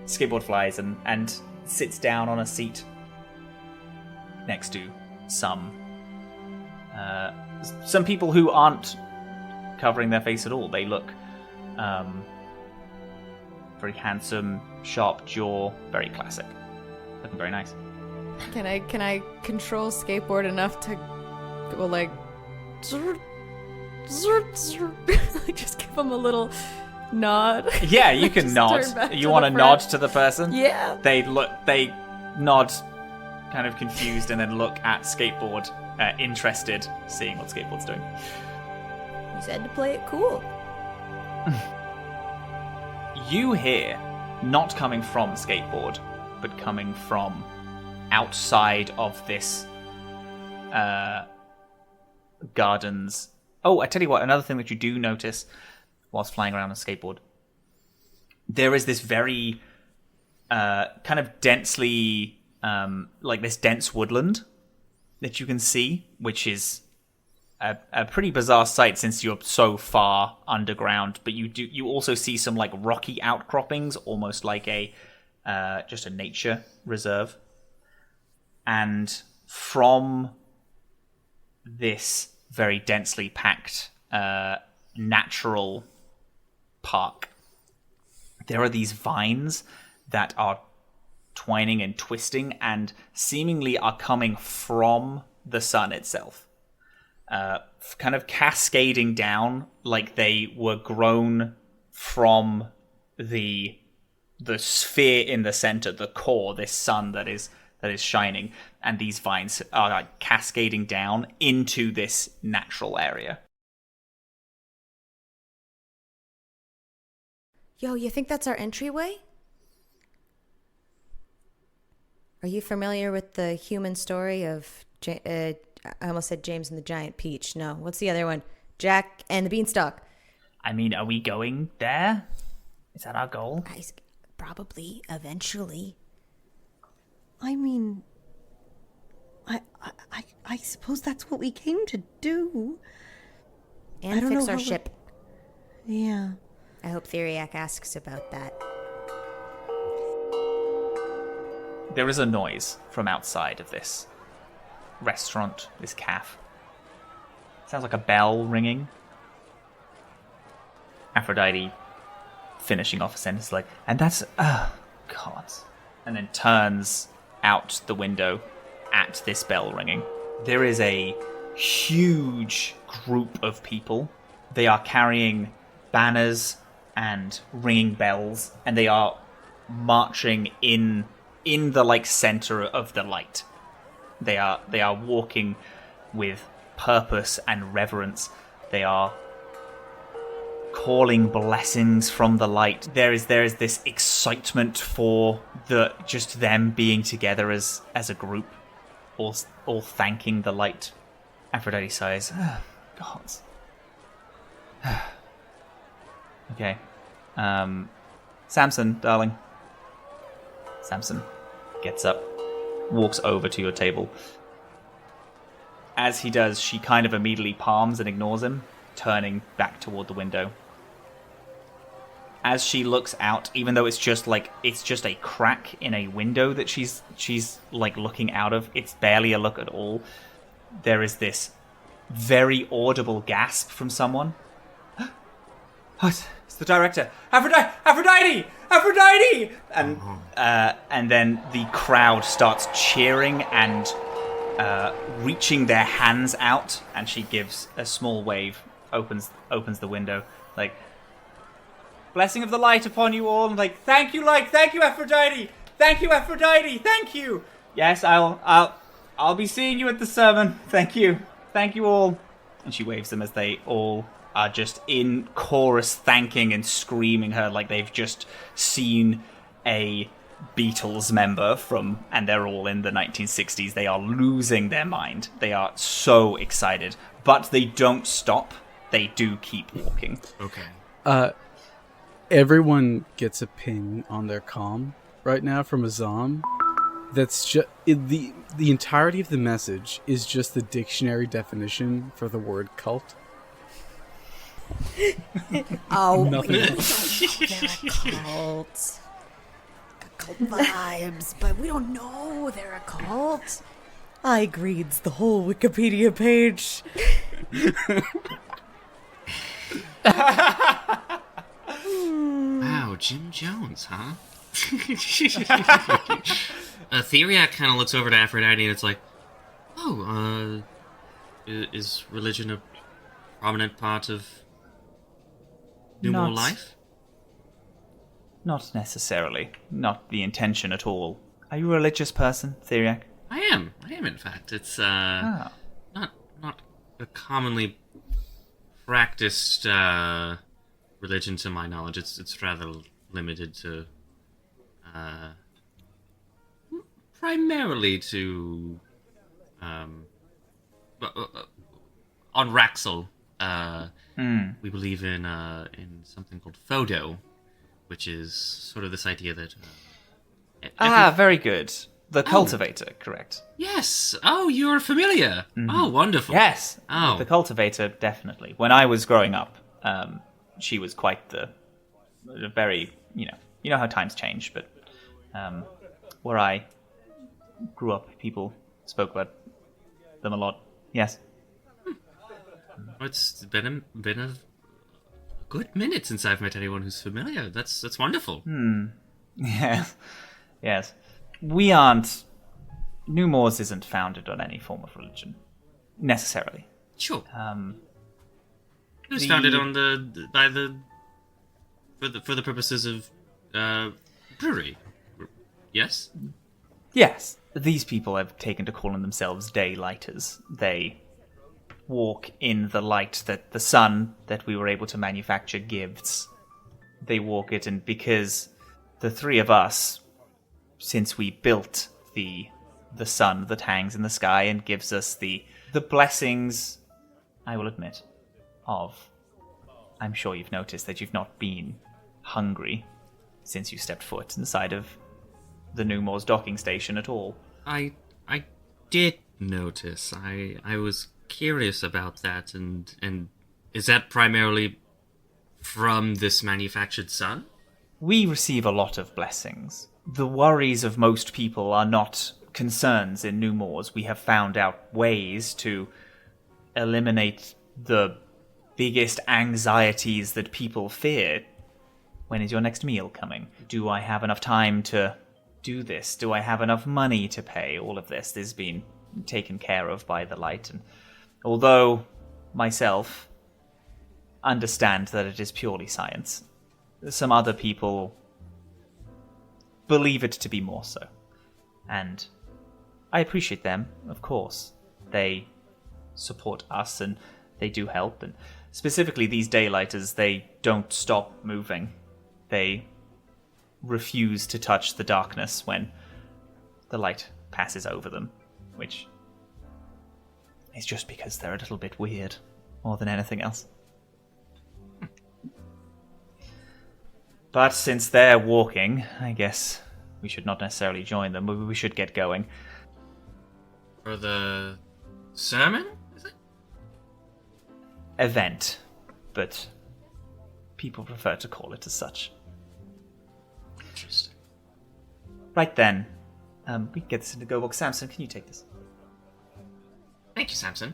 Skateboard flies and sits down on a seat next to some people who aren't covering their face at all. They look very handsome, sharp jaw, very classic. Looking very nice. Can I control Skateboard enough to go just give him a little nod? Yeah, you can nod. You want to nod to the person? Yeah. They nod, kind of confused, and then look at Skateboard, interested, seeing what Skateboard's doing. You said to play it cool. You hear, not coming from Skateboard, but coming from outside of this gardens. Oh, I tell you what, another thing that you do notice whilst flying around on Skateboard, there is this very kind of densely, this dense woodland that you can see, which is a pretty bizarre sight since you're so far underground. But you also see some rocky outcroppings, almost like just a nature reserve. And from this very densely packed natural park, there are these vines that are twining and twisting and seemingly are coming from the sun itself. Kind of cascading down like they were grown from the sphere in the center, the core, this sun that is shining, and these vines are like cascading down into this natural area. Yo, you think that's our entryway? Are you familiar with the human story of, I almost said James and the Giant Peach. No, what's the other one? Jack and the Beanstalk. I mean, are we going there? Is that our goal? Probably, eventually. I mean, I suppose that's what we came to do. And don't fix know our how ship. Yeah. I hope Theriac asks about that. There is a noise from outside of this restaurant, this cafe. Sounds like a bell ringing. Aphrodite finishing off a sentence like, and that's, oh, God. And then turns out the window at this bell ringing. There is a huge group of people. They are carrying banners and ringing bells, and they are marching in the like center of the light. They are walking with purpose and reverence. They are calling blessings from the light. There is this excitement for just them being together as a group, all thanking the light. Aphrodite sighs. Oh, God. Okay. Samson, darling. Samson gets up, walks over to your table. As he does, she kind of immediately palms and ignores him, turning back toward the window. As she looks out, even though it's just a crack in a window that she's like looking out of, it's barely a look at all. There is this very audible gasp from someone. What? It's the director. Aphrodite! And then the crowd starts cheering and reaching their hands out, and she gives a small wave, opens the window, like, blessing of the light upon you all, and like, thank you, Aphrodite, thank you. Yes, I'll be seeing you at the sermon. Thank you all. And she waves them as they all are just in chorus thanking and screaming her like they've just seen a Beatles member and they're all in the 1960s. They are losing their mind. They are so excited, but they don't stop. They do keep walking. Okay. Everyone gets a ping on their comm right now from Azam. That's just the entirety of the message is just the dictionary definition for the word cult. Oh, Nothing we else. don't know they're a cult. Cult vibes, but we don't know they're a cult. I reads the whole Wikipedia page. Wow, Jim Jones, huh? Theriac kind of looks over to Aphrodite and it's like, oh, is religion a prominent part of Numo life? Not necessarily. Not the intention at all. Are you a religious person, Theriac? I am in fact. It's not a commonly practiced religion to my knowledge. It's rather limited to primarily to on Raxel. We believe in something called Photo, which is sort of this idea that Very good. The cultivator, correct? Yes. Oh, you're familiar. Mm-hmm. Oh, wonderful. Yes. Oh, the cultivator, definitely. When I was growing up, she was quite the very, you know how times change, but where I grew up, people spoke about them a lot. Yes. It's been a good minute since I've met anyone who's familiar. That's wonderful. Yes. Yes. we aren't... New Moors isn't founded on any form of religion, necessarily. Sure. It was the- founded on for the purposes of brewery. Yes. Yes, these people have taken to calling themselves daylighters. They walk in the light that the sun that we were able to manufacture gives. They walk it, and because the three of us, since we built the sun that hangs in the sky and gives us the blessings, I will admit, of... I'm sure you've noticed that you've not been hungry since you stepped foot inside of the New Moors docking station at all. I did notice. I was curious about that, and is that primarily from this manufactured sun? We receive a lot of blessings. The worries of most people are not concerns in New Moors. We have found out ways to eliminate the biggest anxieties that people fear. When is your next meal coming? Do I have enough time to do this? Do I have enough money to pay? All of this has been taken care of by the light. And although myself understand that it is purely science, some other people believe it to be more so. And I appreciate them, of course. They support us and they do help. And specifically these daylighters, they don't stop moving. They refuse to touch the darkness when the light passes over them, which is just because they're a little bit weird, more than anything else. But since they're walking, I guess we should not necessarily join them. We should get going. For the sermon, is it? Event, but people prefer to call it as such. Interesting. Right then, we can get this into Go Book. Samson, can you take this? Thank you, Samson.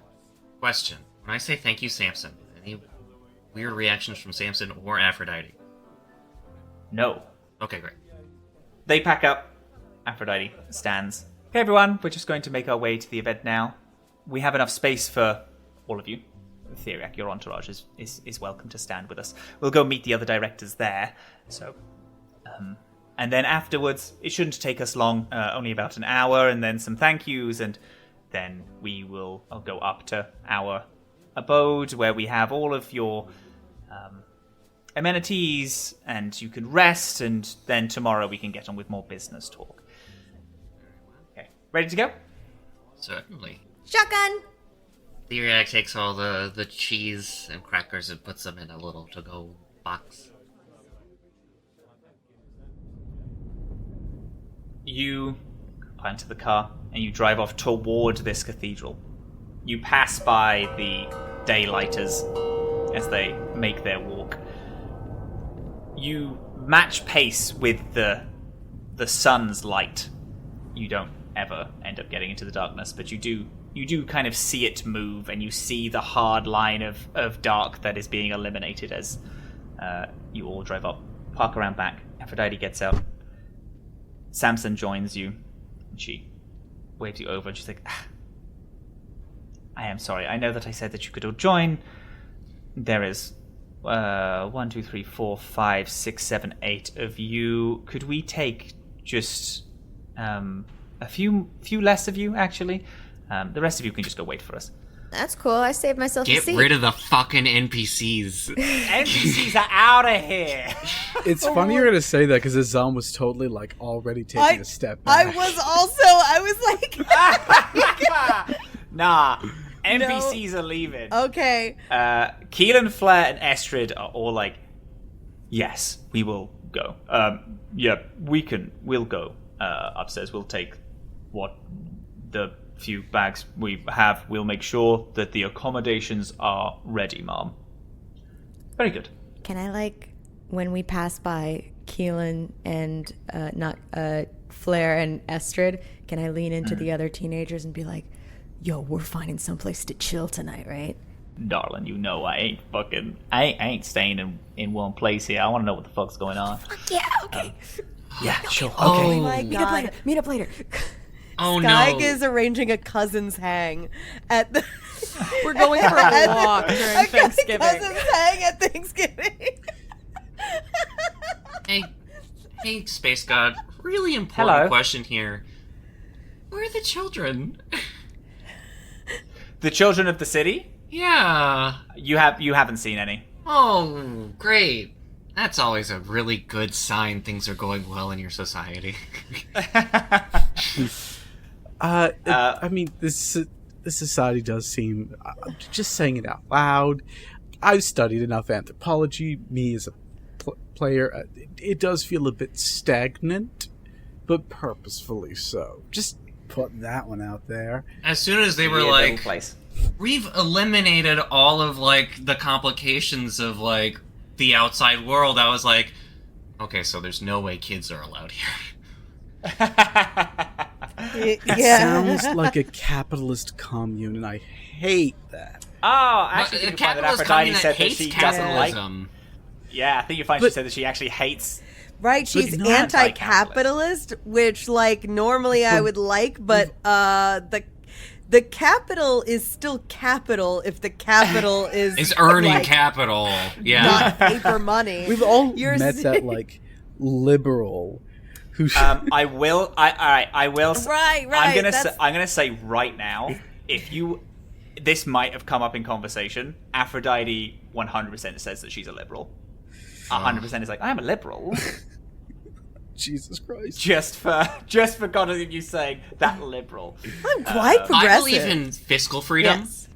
Question. When I say thank you, Samson, any weird reactions from Samson or Aphrodite? No. Okay, great. They pack up. Aphrodite stands. Okay, everyone, we're just going to make our way to the event now. We have enough space for all of you. Theriac, your entourage is welcome to stand with us. We'll go meet the other directors there. So, and then afterwards, it shouldn't take us long, only about an hour, and then some thank yous, and then we will go up to our abode where we have all of your amenities, and you can rest, and then tomorrow we can get on with more business talk. Okay, ready to go? Certainly. Shotgun! Theriac takes all the cheese and crackers and puts them in a little to-go box. You climb into the car, and you drive off toward this cathedral. You pass by the daylighters as they make their walk. You match pace with the sun's light. You don't ever end up getting into the darkness, but you do kind of see it move, and you see the hard line of dark that is being eliminated as you all drive up. Park around back. Aphrodite gets out. Samson joins you. And she waves you over, and she's like, I am sorry. I know that I said that you could all join. There is 1, 2, 3, 4, 5, 6, 7, 8 of you. Could we take just a few less of you, actually? The rest of you can just go wait for us. That's cool. I saved myself a Get seat. rid of the fucking NPCs. NPCs are out of here. It's funny you're gonna say that because Azam was totally like already taking a step back. I was like, Nah, NPCs are leaving. okay. Keelan, Flair, and Estrid are all like, yes, we will go. Yeah, we'll go upstairs. We'll take what the few bags we have. We'll make sure that the accommodations are ready, Mom. Very good. Can I, when we pass by Keelan and Flair and Estrid, can I lean into the other teenagers and be like, yo, we're finding someplace to chill tonight, right? Darling, you know I ain't staying in one place here. I want to know what the fuck's going on. Yeah, okay. Yeah, sure. Oh. Okay. Oh my god. Meet up later. Oh Skye no. is arranging a cousin's hang at the. We're going for a walk during Thanksgiving. Cousin's hang at Thanksgiving. Hey, Space God. Really important Hello. question here. Where are the children? The children of the city? Yeah. You haven't seen any. Oh, great. That's always a really good sign things are going well in your society. I mean, this society does seem. Just saying it out loud. I've studied enough anthropology. Me as a player, it does feel a bit stagnant, but purposefully so. Just putting that one out there. As soon as they were Weird little like, place. we've eliminated all of like the complications of like the outside world, I was like, okay, so there's no way kids are allowed here. It sounds like a capitalist commune, and I hate that. Oh, But actually, a you find that capitalist Aphrodite commune said that that hates she doesn't like. capitalism. Yeah, I think you find she said that she actually hates. Right, she's not anti-capitalist, which, like, normally I would like, but the capital is still capital if the capital is It's earning like, capital. Yeah. not paper money. We've all You're met that saying- like liberal who. I will. I will. Right, I'm gonna say right now, if you, this might have come up in conversation. Aphrodite 100% says that she's a liberal. 100% is like, I'm a liberal. Jesus Christ. just for God of you saying that liberal. I'm quite I progressive. believe in fiscal freedom. Yes.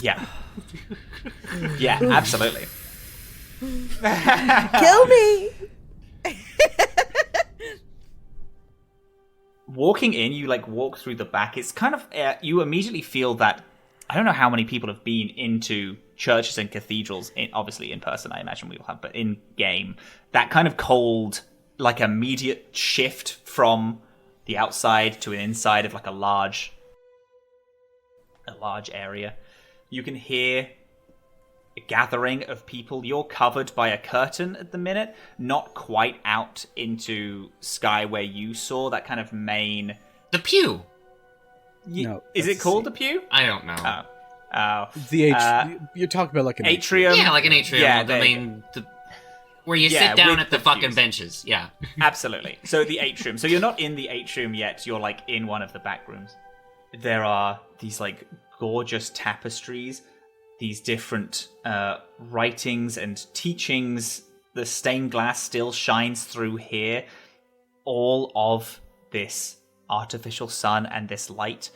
Yeah. Yeah, absolutely. Kill me. Walking in, you like walk through the back. It's kind of you immediately feel that. I don't know how many people have been into churches and cathedrals. Obviously in person, I imagine we will have, but in game, that kind of cold, like immediate shift from the outside to an inside of like a large area. You can hear a gathering of people. You're covered by a curtain at the minute, not quite out into Skye where you saw that kind of main. The pew. No, Is it called the pew? I don't know. You're talking about like an atrium. Yeah, like an atrium. Yeah, I mean, where you Yeah, sit down with at the the fucking pews. benches. Yeah. Absolutely. So the atrium. So you're not in the atrium yet. You're like in one of the back rooms. There are these like gorgeous tapestries, these different writings and teachings. The stained glass still shines through here. All of this artificial sun and this light.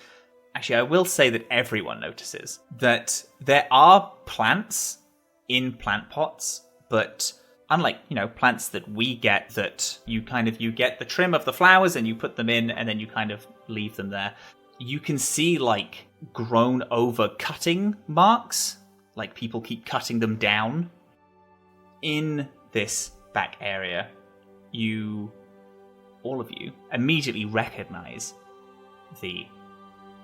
Actually, I will say that everyone notices that there are plants in plant pots, but unlike, plants that we get, that you get the trim of the flowers and you put them in and then you kind of leave them there. You can see like grown over cutting marks, like people keep cutting them down. In this back area, all of you, immediately recognize the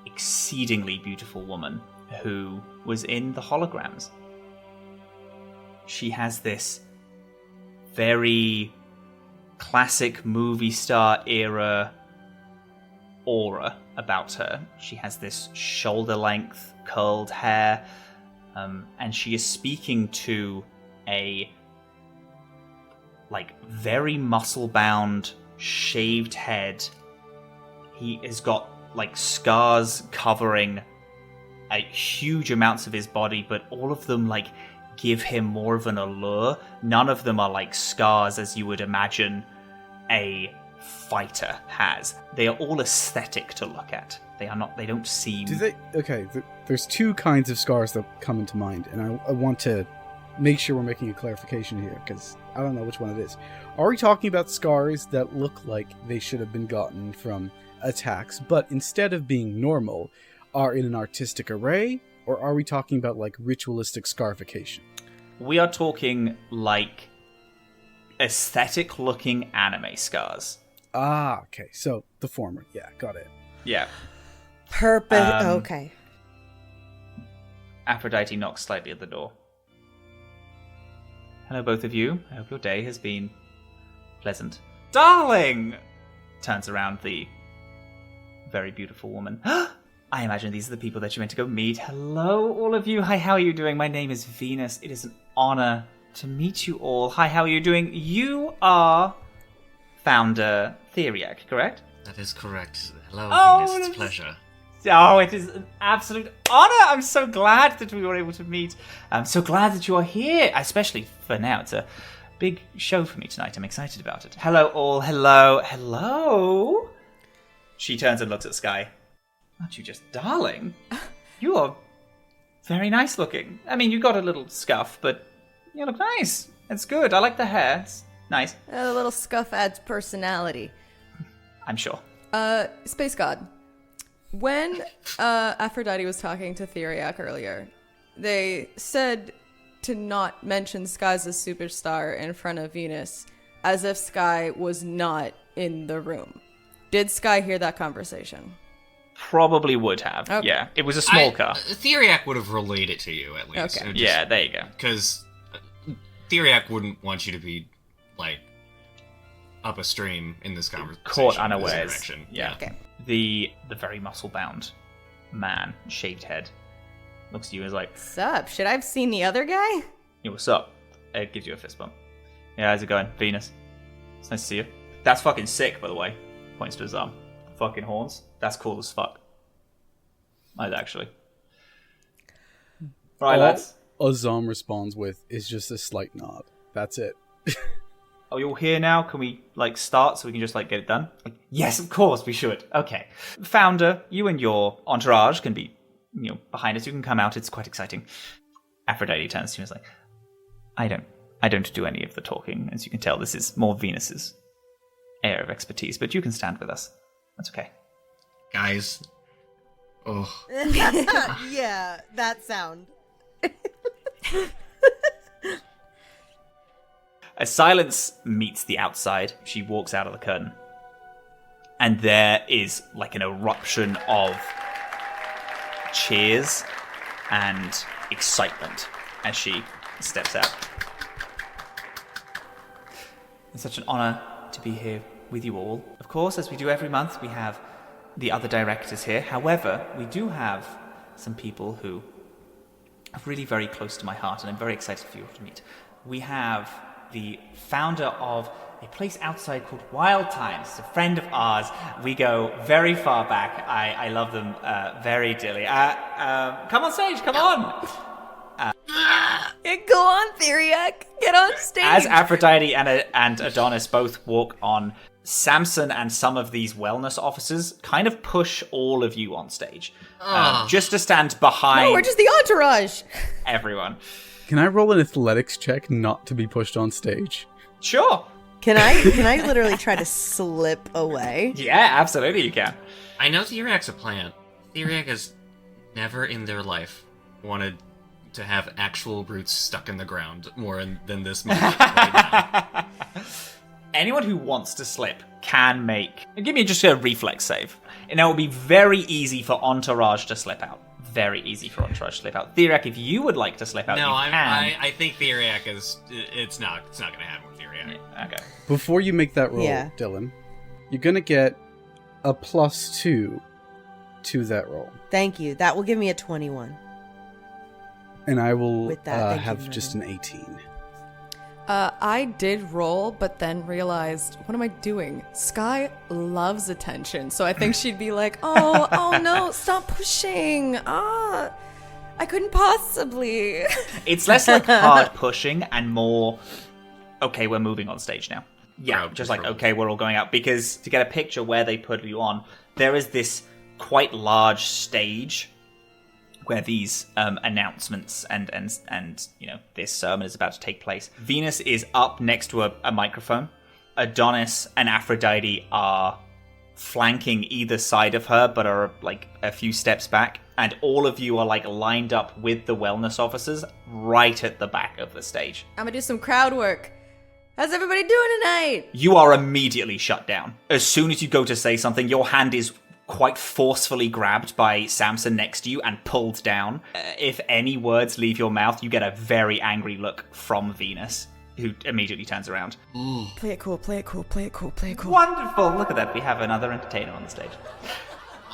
exceedingly beautiful woman who was in the holograms. She has this very classic movie star era aura about her. She has this shoulder-length curled hair, and she is speaking to a very muscle-bound, shaved head. He has got scars covering huge amounts of his body, but all of them give him more of an allure. None of them are scars as you would imagine a fighter has. They are all aesthetic to look at. They are not. They don't seem. There's two kinds of scars that come into mind, and I want to make sure we're making a clarification here, because I don't know which one it is. Are we talking about scars that look like they should have been gotten from attacks, but instead of being normal, are in an artistic array? Or are we talking about ritualistic scarification? We are talking aesthetic looking anime scars. Ah, okay. So the former. Yeah, got it. Yeah. Okay. Aphrodite knocks slightly at the door. Hello, both of you. I hope your day has been pleasant. darling! Turns around the very beautiful woman. I imagine these are the people that you meant to go meet. Hello, all of you. Hi, how are you doing? My name is Venus. It is an honor to meet you all. Hi, how are you doing? You are founder Theriac, correct? That is correct. Hello, Oh, Venus. It's a pleasure. Oh, it is an absolute honor. I'm so glad that we were able to meet. I'm so glad that you are here, especially for now. It's a big show for me tonight. I'm excited about it. Hello, all. Hello. Hello. She turns and looks at Skye. Aren't you just darling? You are very nice looking. I mean, you got a little scuff, but you look nice. It's good. I like the hair. It's nice. A little scuff adds personality. I'm sure. Space God. When Aphrodite was talking to Theriac earlier, they said to not mention Skye's a superstar in front of Venus, as if Skye was not in the room. Did Skye hear that conversation? Probably would have. Okay. Yeah, it was a small car. Theriac would have relayed it to you, at least. Okay. Yeah, there you go. Because Theriac wouldn't want you to be, like, up a stream in this conversation. Caught unawares. Direction. Yeah. Okay. The very muscle-bound man, shaved head, looks at you and is like, Sup? Should I have seen the other guy? "Yo, what's up?" It gives you a fist bump. "Yeah, how's it going, Venus? It's nice to see you." "That's fucking sick, by the way." Points to his arm. "Fucking horns. That's cool as fuck." Nice, actually. Right, lads. Azam responds with is just a slight nod. That's it. Are you all here now? Can we, start so we can just, get it done? Yes, of course, we should. Okay. Founder, you and your entourage can be, behind us. You can come out. It's quite exciting. Aphrodite turns to you and is like, I don't do any of the talking. As you can tell, this is more Venus's area of expertise, but you can stand with us. That's okay. Guys. Oh. Yeah, that sound. As silence meets the outside, she walks out of the curtain. And there is an eruption of cheers and excitement as she steps out. It's such an honor to be here with you all. Of course, as we do every month, we have the other directors here. However, we do have some people who are really very close to my heart, and I'm very excited for you all to meet. We have the founder of a place outside called Wild Times. It's a friend of ours. We go very far back. I love them very dearly. Come on stage, come on! Go on, Theriac. Get on stage. As Aphrodite and Adonis both walk on, Samson and some of these wellness officers kind of push all of you on stage. Just to stand behind No, we're just the entourage. everyone. Can I roll an athletics check not to be pushed on stage? Sure. Can I literally try to slip away? Yeah, absolutely you can. I know Theriac's a plant. Theriac has never in their life wanted to have actual roots stuck in the ground more than this moment right now. Anyone who wants to slip can make... Give me just a reflex save. And it will be very easy for Entourage to slip out. Very easy for Entourage to slip out. Theriac, if you would like to slip out, No, you can. I think Theriac is... It's not going to happen with Theriac. Okay. Before you make that roll, Yeah. Dylan, you're going to get a +2 to that roll. Thank you. That will give me a 21. And I will With that, thank you, have Mary. just an 18. I did roll, but then realized, what am I doing? Skye loves attention, so I think she'd be like, oh no, stop pushing. I couldn't possibly. It's less like hard pushing and more, okay, we're moving on stage now. Yeah, Crowd just like, control. okay, we're all going out. Because to get a picture where they put you on, there is this quite large stage where these announcements and this sermon is about to take place. Venus is up next to a microphone. Adonis and Aphrodite are flanking either side of her, but are a few steps back. And all of you are lined up with the wellness officers right at the back of the stage. I'm gonna do some crowd work. How's everybody doing tonight? You are immediately shut down. As soon as you go to say something, your hand is quite forcefully grabbed by Samson next to you and pulled down. If any words leave your mouth, you get a very angry look from Venus. who immediately turns around. Play it cool, play it cool, play it cool, play it cool. Wonderful! Look at that, we have another entertainer on the stage.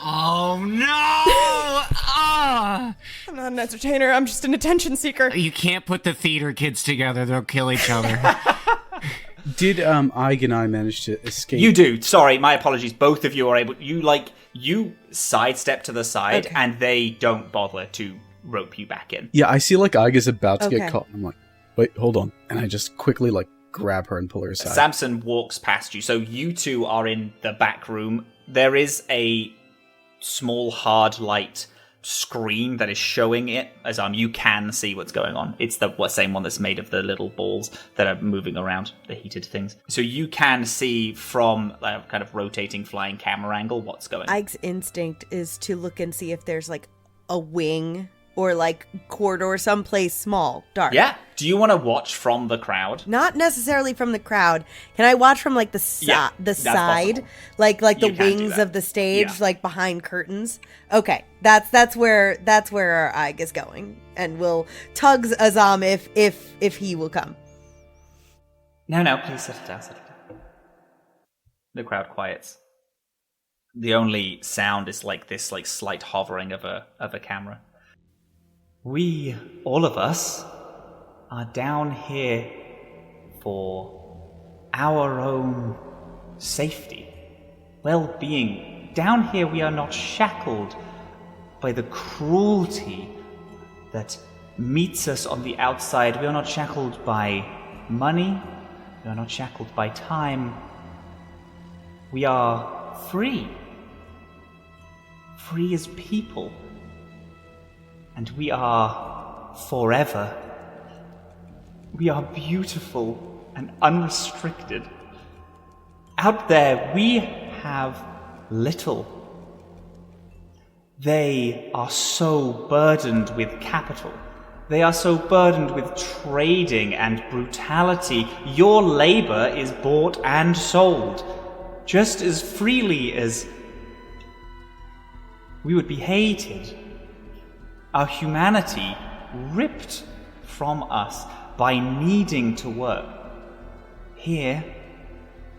Oh no! Ah! I'm not an entertainer, I'm just an attention seeker. You can't put the theater kids together, they'll kill each other. Did Ig and I manage to escape? You do. Sorry, my apologies. Both of you are able... You sidestep to the side, and they don't bother to rope you back in. Yeah, I see Ig is about to Okay. get caught. And I'm like, wait, hold on. And I just quickly grab her and pull her aside. Samson walks past you, so you two are in the back room. There is a small hard light screen that is showing it as you can see what's going on. It's the same one that's made of the little balls that are moving around, the heated things. So you can see from a kind of rotating flying camera angle what's going on. Ike's instinct is to look and see if there's a wing or corridor someplace small, dark. Yeah. Do you want to watch from the crowd? Not necessarily from the crowd. Can I watch from the Yeah, the that's side, possible. like the You can do wings that. of the stage, Yeah. behind curtains? Okay, that's where our Ike is going, and will tugs Azam if he will come. No, please sit down. The crowd quiets. The only sound is this slight hovering of a camera. We, all of us, are down here for our own safety, well-being. Down here we are not shackled by the cruelty that meets us on the outside. We are not shackled by money. We are not shackled by time. We are free. Free as people. And we are forever. We are beautiful and unrestricted. Out there, we have little. They are so burdened with capital. They are so burdened with trading and brutality. Your labor is bought and sold just as freely as we would be hated. Our humanity ripped from us by needing to work. Here,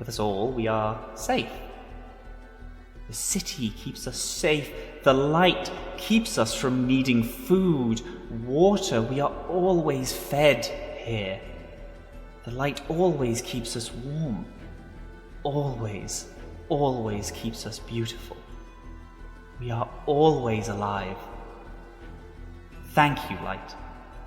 with us all, we are safe. The city keeps us safe. The light keeps us from needing food, water. We are always fed here. The light always keeps us warm. Always, always keeps us beautiful. We are always alive. Thank you, light.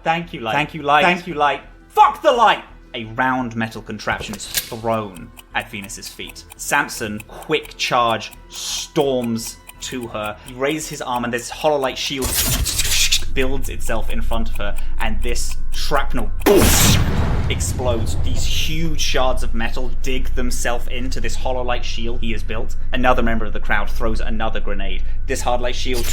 Thank you, light. Thank you, light. Thank you, light. Fuck the light! A round metal contraption is thrown at Venus's feet. Samson, quick charge, storms to her. He raises his arm and this hololight shield builds itself in front of her, and this shrapnel explodes. These huge shards of metal dig themselves into this hololight shield he has built. Another member of the crowd throws another grenade. This hardlight shield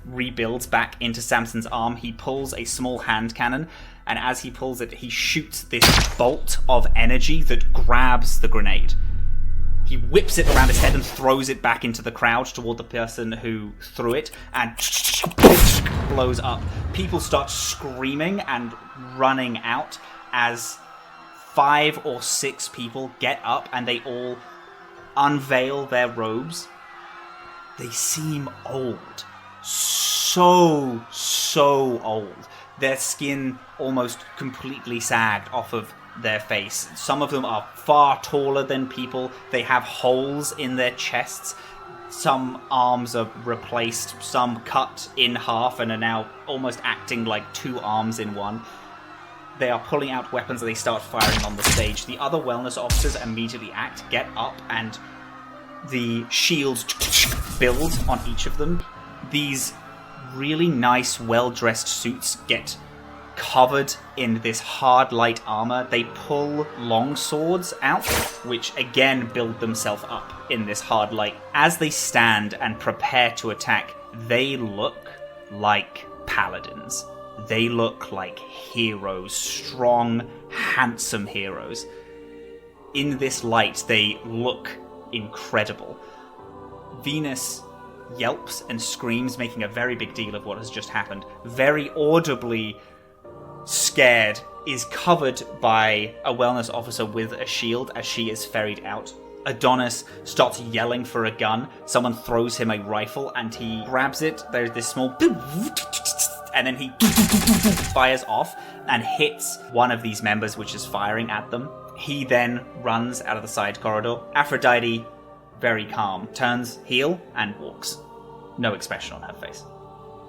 rebuilds back into Samson's arm. He pulls a small hand cannon, and as he pulls it, he shoots this bolt of energy that grabs the grenade. He whips it around his head and throws it back into the crowd toward the person who threw it, and blows up. People start screaming and running out as 5 or 6 people get up and they all unveil their robes. They seem old. So old. Their skin almost completely sagged off of their face. Some of them are far taller than people. They have holes in their chests. Some arms are replaced, some cut in half and are now almost acting like 2 arms in one. They are pulling out weapons and they start firing on the stage. The other wellness officers immediately get up, and the shields build on each of them. These really nice, well-dressed suits get covered in this hard light armor. They pull long swords out, which again build themselves up in this hard light. As they stand and prepare to attack, they look like paladins. They look like heroes, strong, handsome heroes. In this light, they look incredible. Venus yelps and screams, making a very big deal of what has just happened. Very audibly, scared, is covered by a wellness officer with a shield as she is ferried out. Adonis starts yelling for a gun. Someone throws him a rifle and he grabs it. There's this small... and then he fires off and hits one of these members which is firing at them. He then runs out of the side corridor. Aphrodite, very calm, turns heel and walks. No expression on her face.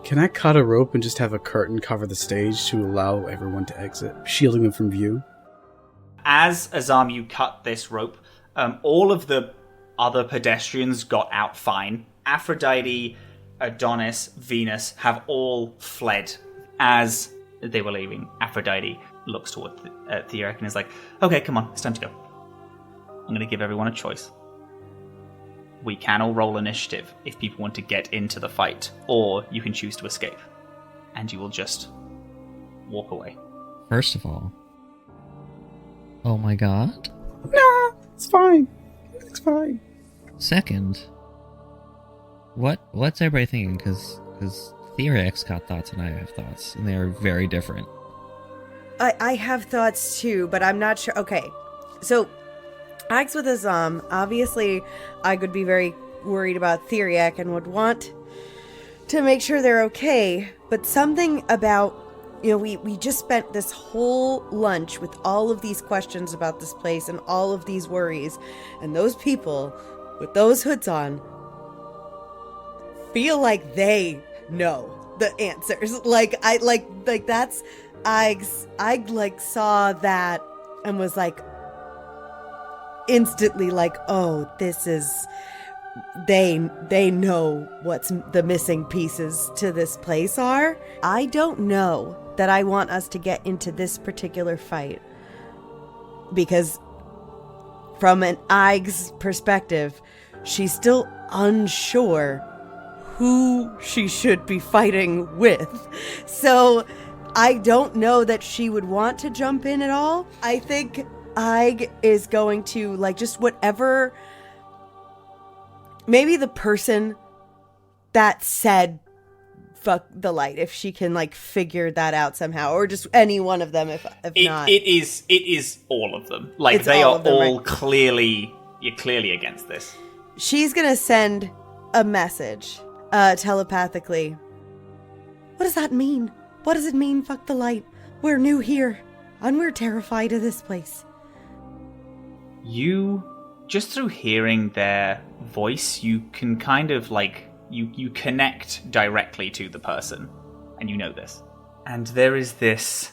Can I cut a rope and just have a curtain cover the stage to allow everyone to exit, shielding them from view? As Azam, you cut this rope, all of the other pedestrians got out fine. Aphrodite, Adonis, Venus have all fled. As they were leaving, Aphrodite looks toward Theriac and is like, okay, come on, it's time to go. I'm going to give everyone a choice. We can all roll initiative if people want to get into the fight, or you can choose to escape, and you will just walk away. First of all, oh my god. Nah, it's fine. It's fine. Second, what's everybody thinking? Because Theriac's got thoughts and I have thoughts, and they are very different. I have thoughts too, but I'm not sure. Okay, so Axe with Azam, obviously I would be very worried about Theriac and would want to make sure they're okay, but something about, we just spent this whole lunch with all of these questions about this place and all of these worries, and those people with those hoods on feel like they know the answers. I saw that and was like, instantly like, oh, this is, they know what's the missing pieces to this place are. I don't know that I want us to get into this particular fight, because from an Aig's perspective, she's still unsure who she should be fighting with. So I don't know that she would want to jump in at all. I think Aig is going to, just whatever, maybe the person that said fuck the light, if she can figure that out somehow, or just any one of them, if not. It is all of them. They are all right? You're clearly against this. She's gonna send a message telepathically. What does that mean? What does it mean, fuck the light? We're new here, and we're terrified of this place. You, just through hearing their voice, you can kind of you connect directly to the person, and you know this. And there is this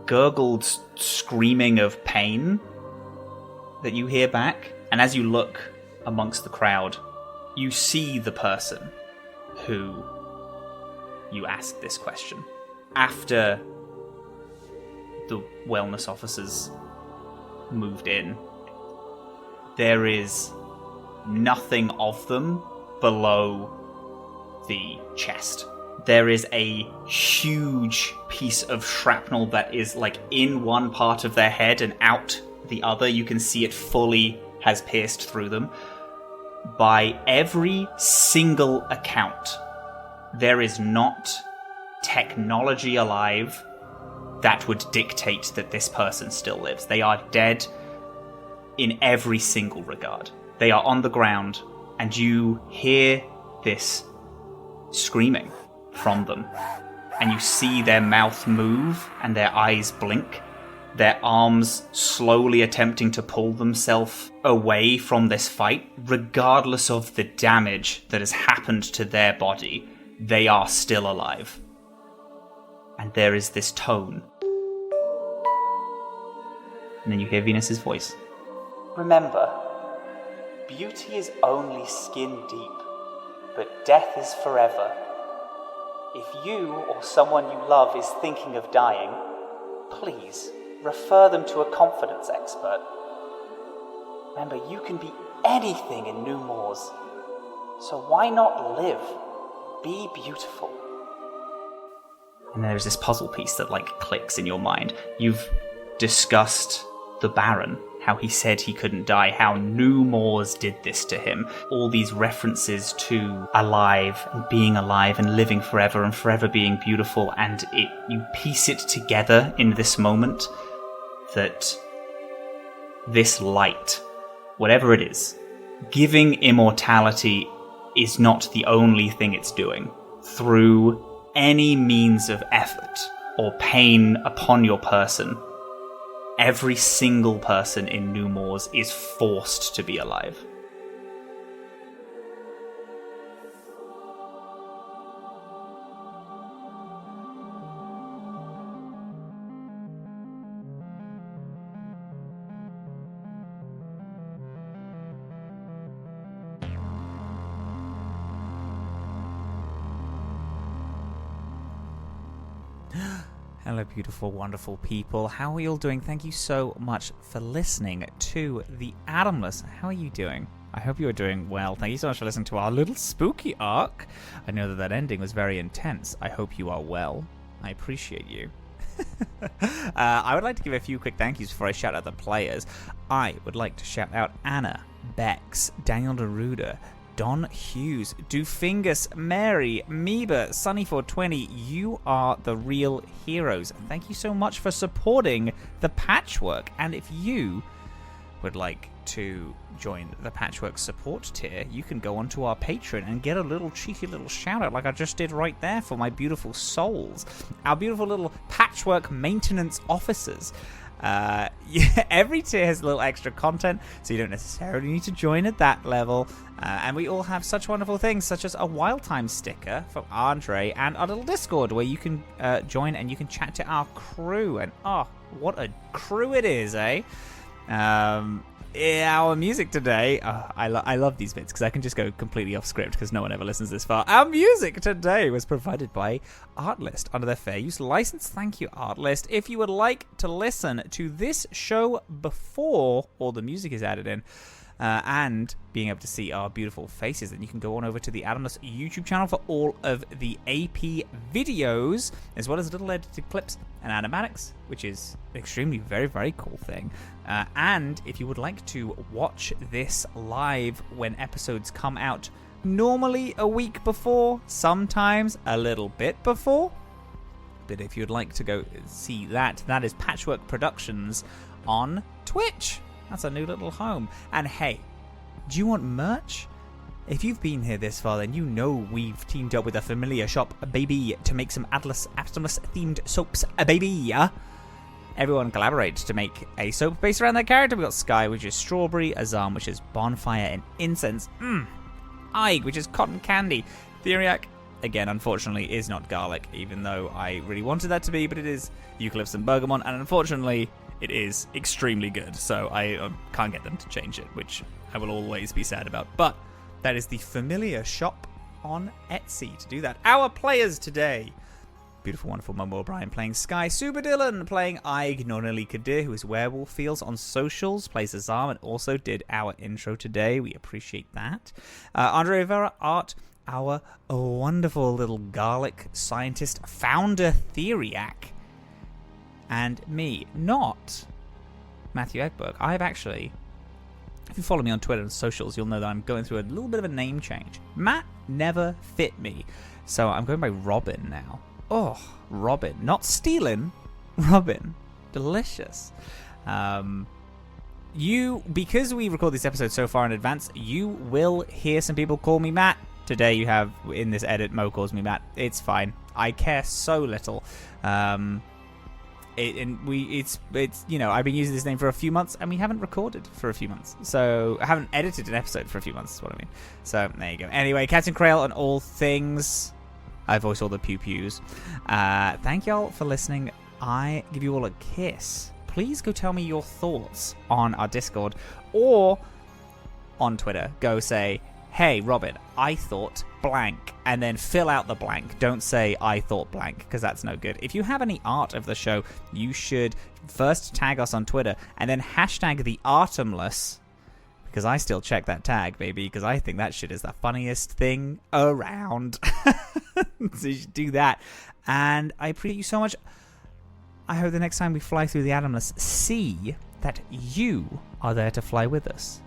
gurgled screaming of pain that you hear back, and as you look amongst the crowd, you see the person who you asked this question. After the wellness officers moved in, there is nothing of them below the chest. There is a huge piece of shrapnel that is in one part of their head and out the other. You can see it fully has pierced through them. By every single account, there is not technology alive that would dictate that this person still lives. They are dead in every single regard. They are on the ground, and you hear this screaming from them. And you see their mouth move and their eyes blink, their arms slowly attempting to pull themselves away from this fight. Regardless of the damage that has happened to their body, they are still alive. And there is this tone. And then you hear Venus's voice. Remember, beauty is only skin deep, but death is forever. If you or someone you love is thinking of dying, please refer them to a confidence expert. Remember, you can be anything in New Moors, so why not live? Be beautiful. And there's this puzzle piece that clicks in your mind. You've discussed the Baron, how he said he couldn't die, how New Moors did this to him. All these references to alive and being alive and living forever and forever being beautiful, and you piece it together in this moment that this light, whatever it is, giving immortality is not the only thing it's doing. Through any means of effort or pain upon your person, every single person in New Moors is forced to be alive. Hello, beautiful, wonderful people. How are you all doing? Thank you so much for listening to the Atomless. How are you doing? I hope you are doing well. Thank you so much for listening to our little spooky arc. I know that ending was very intense. I hope you are well. I appreciate you. I would like to give a few quick thank yous before I shout out the players. I would like to shout out Anna, Bex, Daniel Deruda, Don Hughes, Doofingus, Mary, Meba, Sunny420, you are the real heroes. Thank you so much for supporting the Patchwork. And if you would like to join the Patchwork support tier, you can go onto our Patreon and get a little cheeky little shout out like I just did right there for my beautiful souls. Our beautiful little Patchwork maintenance officers. Every tier has a little extra content, so you don't necessarily need to join at that level. And we all have such wonderful things, such as a Wild Time sticker from Andre and our little Discord where you can join and you can chat to our crew. And oh, what a crew it is, eh? Our music today, I love these bits because I can just go completely off script because no one ever listens this far. Our music today was provided by Artlist under their fair use license. Thank you, Artlist. If you would like to listen to this show before all the music is added in, and being able to see our beautiful faces, then you can go on over to the Atomless YouTube channel for all of the AP videos, as well as little edited clips and animatics, which is an extremely very, very cool thing. And if you would like to watch this live when episodes come out, normally a week before, sometimes a little bit before, but if you'd like to go see that, that is Patchwork Productions on Twitch. That's a new little home. And hey, do you want merch? If you've been here this far, then you know we've teamed up with a familiar shop, baby, to make some Atomless themed soaps, baby. Everyone collaborates to make a soap based around their character. We've got Skye, which is strawberry, Azam, which is bonfire and incense, Ige, which is cotton candy, Theriac, again, unfortunately, is not garlic, even though I really wanted that to be, but it is eucalyptus and bergamot, and unfortunately, it is extremely good, so I can't get them to change it, which I will always be sad about. But that is the familiar shop on Etsy to do that. Our players today: beautiful, wonderful Mumbo O'Brien playing Skye, Super Dylan playing Ige, Noordin Ali Kadir, who is Werewolf Feels on socials, plays Azam, and also did our intro today. We appreciate that. Andre Rivera Art, our wonderful little garlic scientist founder Theriac. And me, not Matthew Egberg. I've actually, if you follow me on Twitter and socials, you'll know that I'm going through a little bit of a name change. Matt never fit me, so I'm going by Robin now. Oh, Robin. Not stealing, Robin. Delicious. Because we record this episode so far in advance, you will hear some people call me Matt. Today you have, in this edit, Mo calls me Matt. It's fine. I care so little. It's you know, I've been using this name for a few months and we haven't recorded for a few months, so I haven't edited an episode for a few months is what I mean. So there you go. Anyway, Captain Krail on all things. I voice all the pew pews. Thank y'all for listening. I give you all a kiss. Please go tell me your thoughts on our Discord or on Twitter. Go say, hey Robin, I thought blank, and then fill out the blank. Don't say I thought blank, because that's no good. If you have any art of the show, you should first tag us on Twitter and then hashtag the Atomless, because I still check that tag, baby, because I think that shit is the funniest thing around. So you should do that. And I appreciate you so much. I hope the next time we fly through the Atomless Sea, that you are there to fly with us.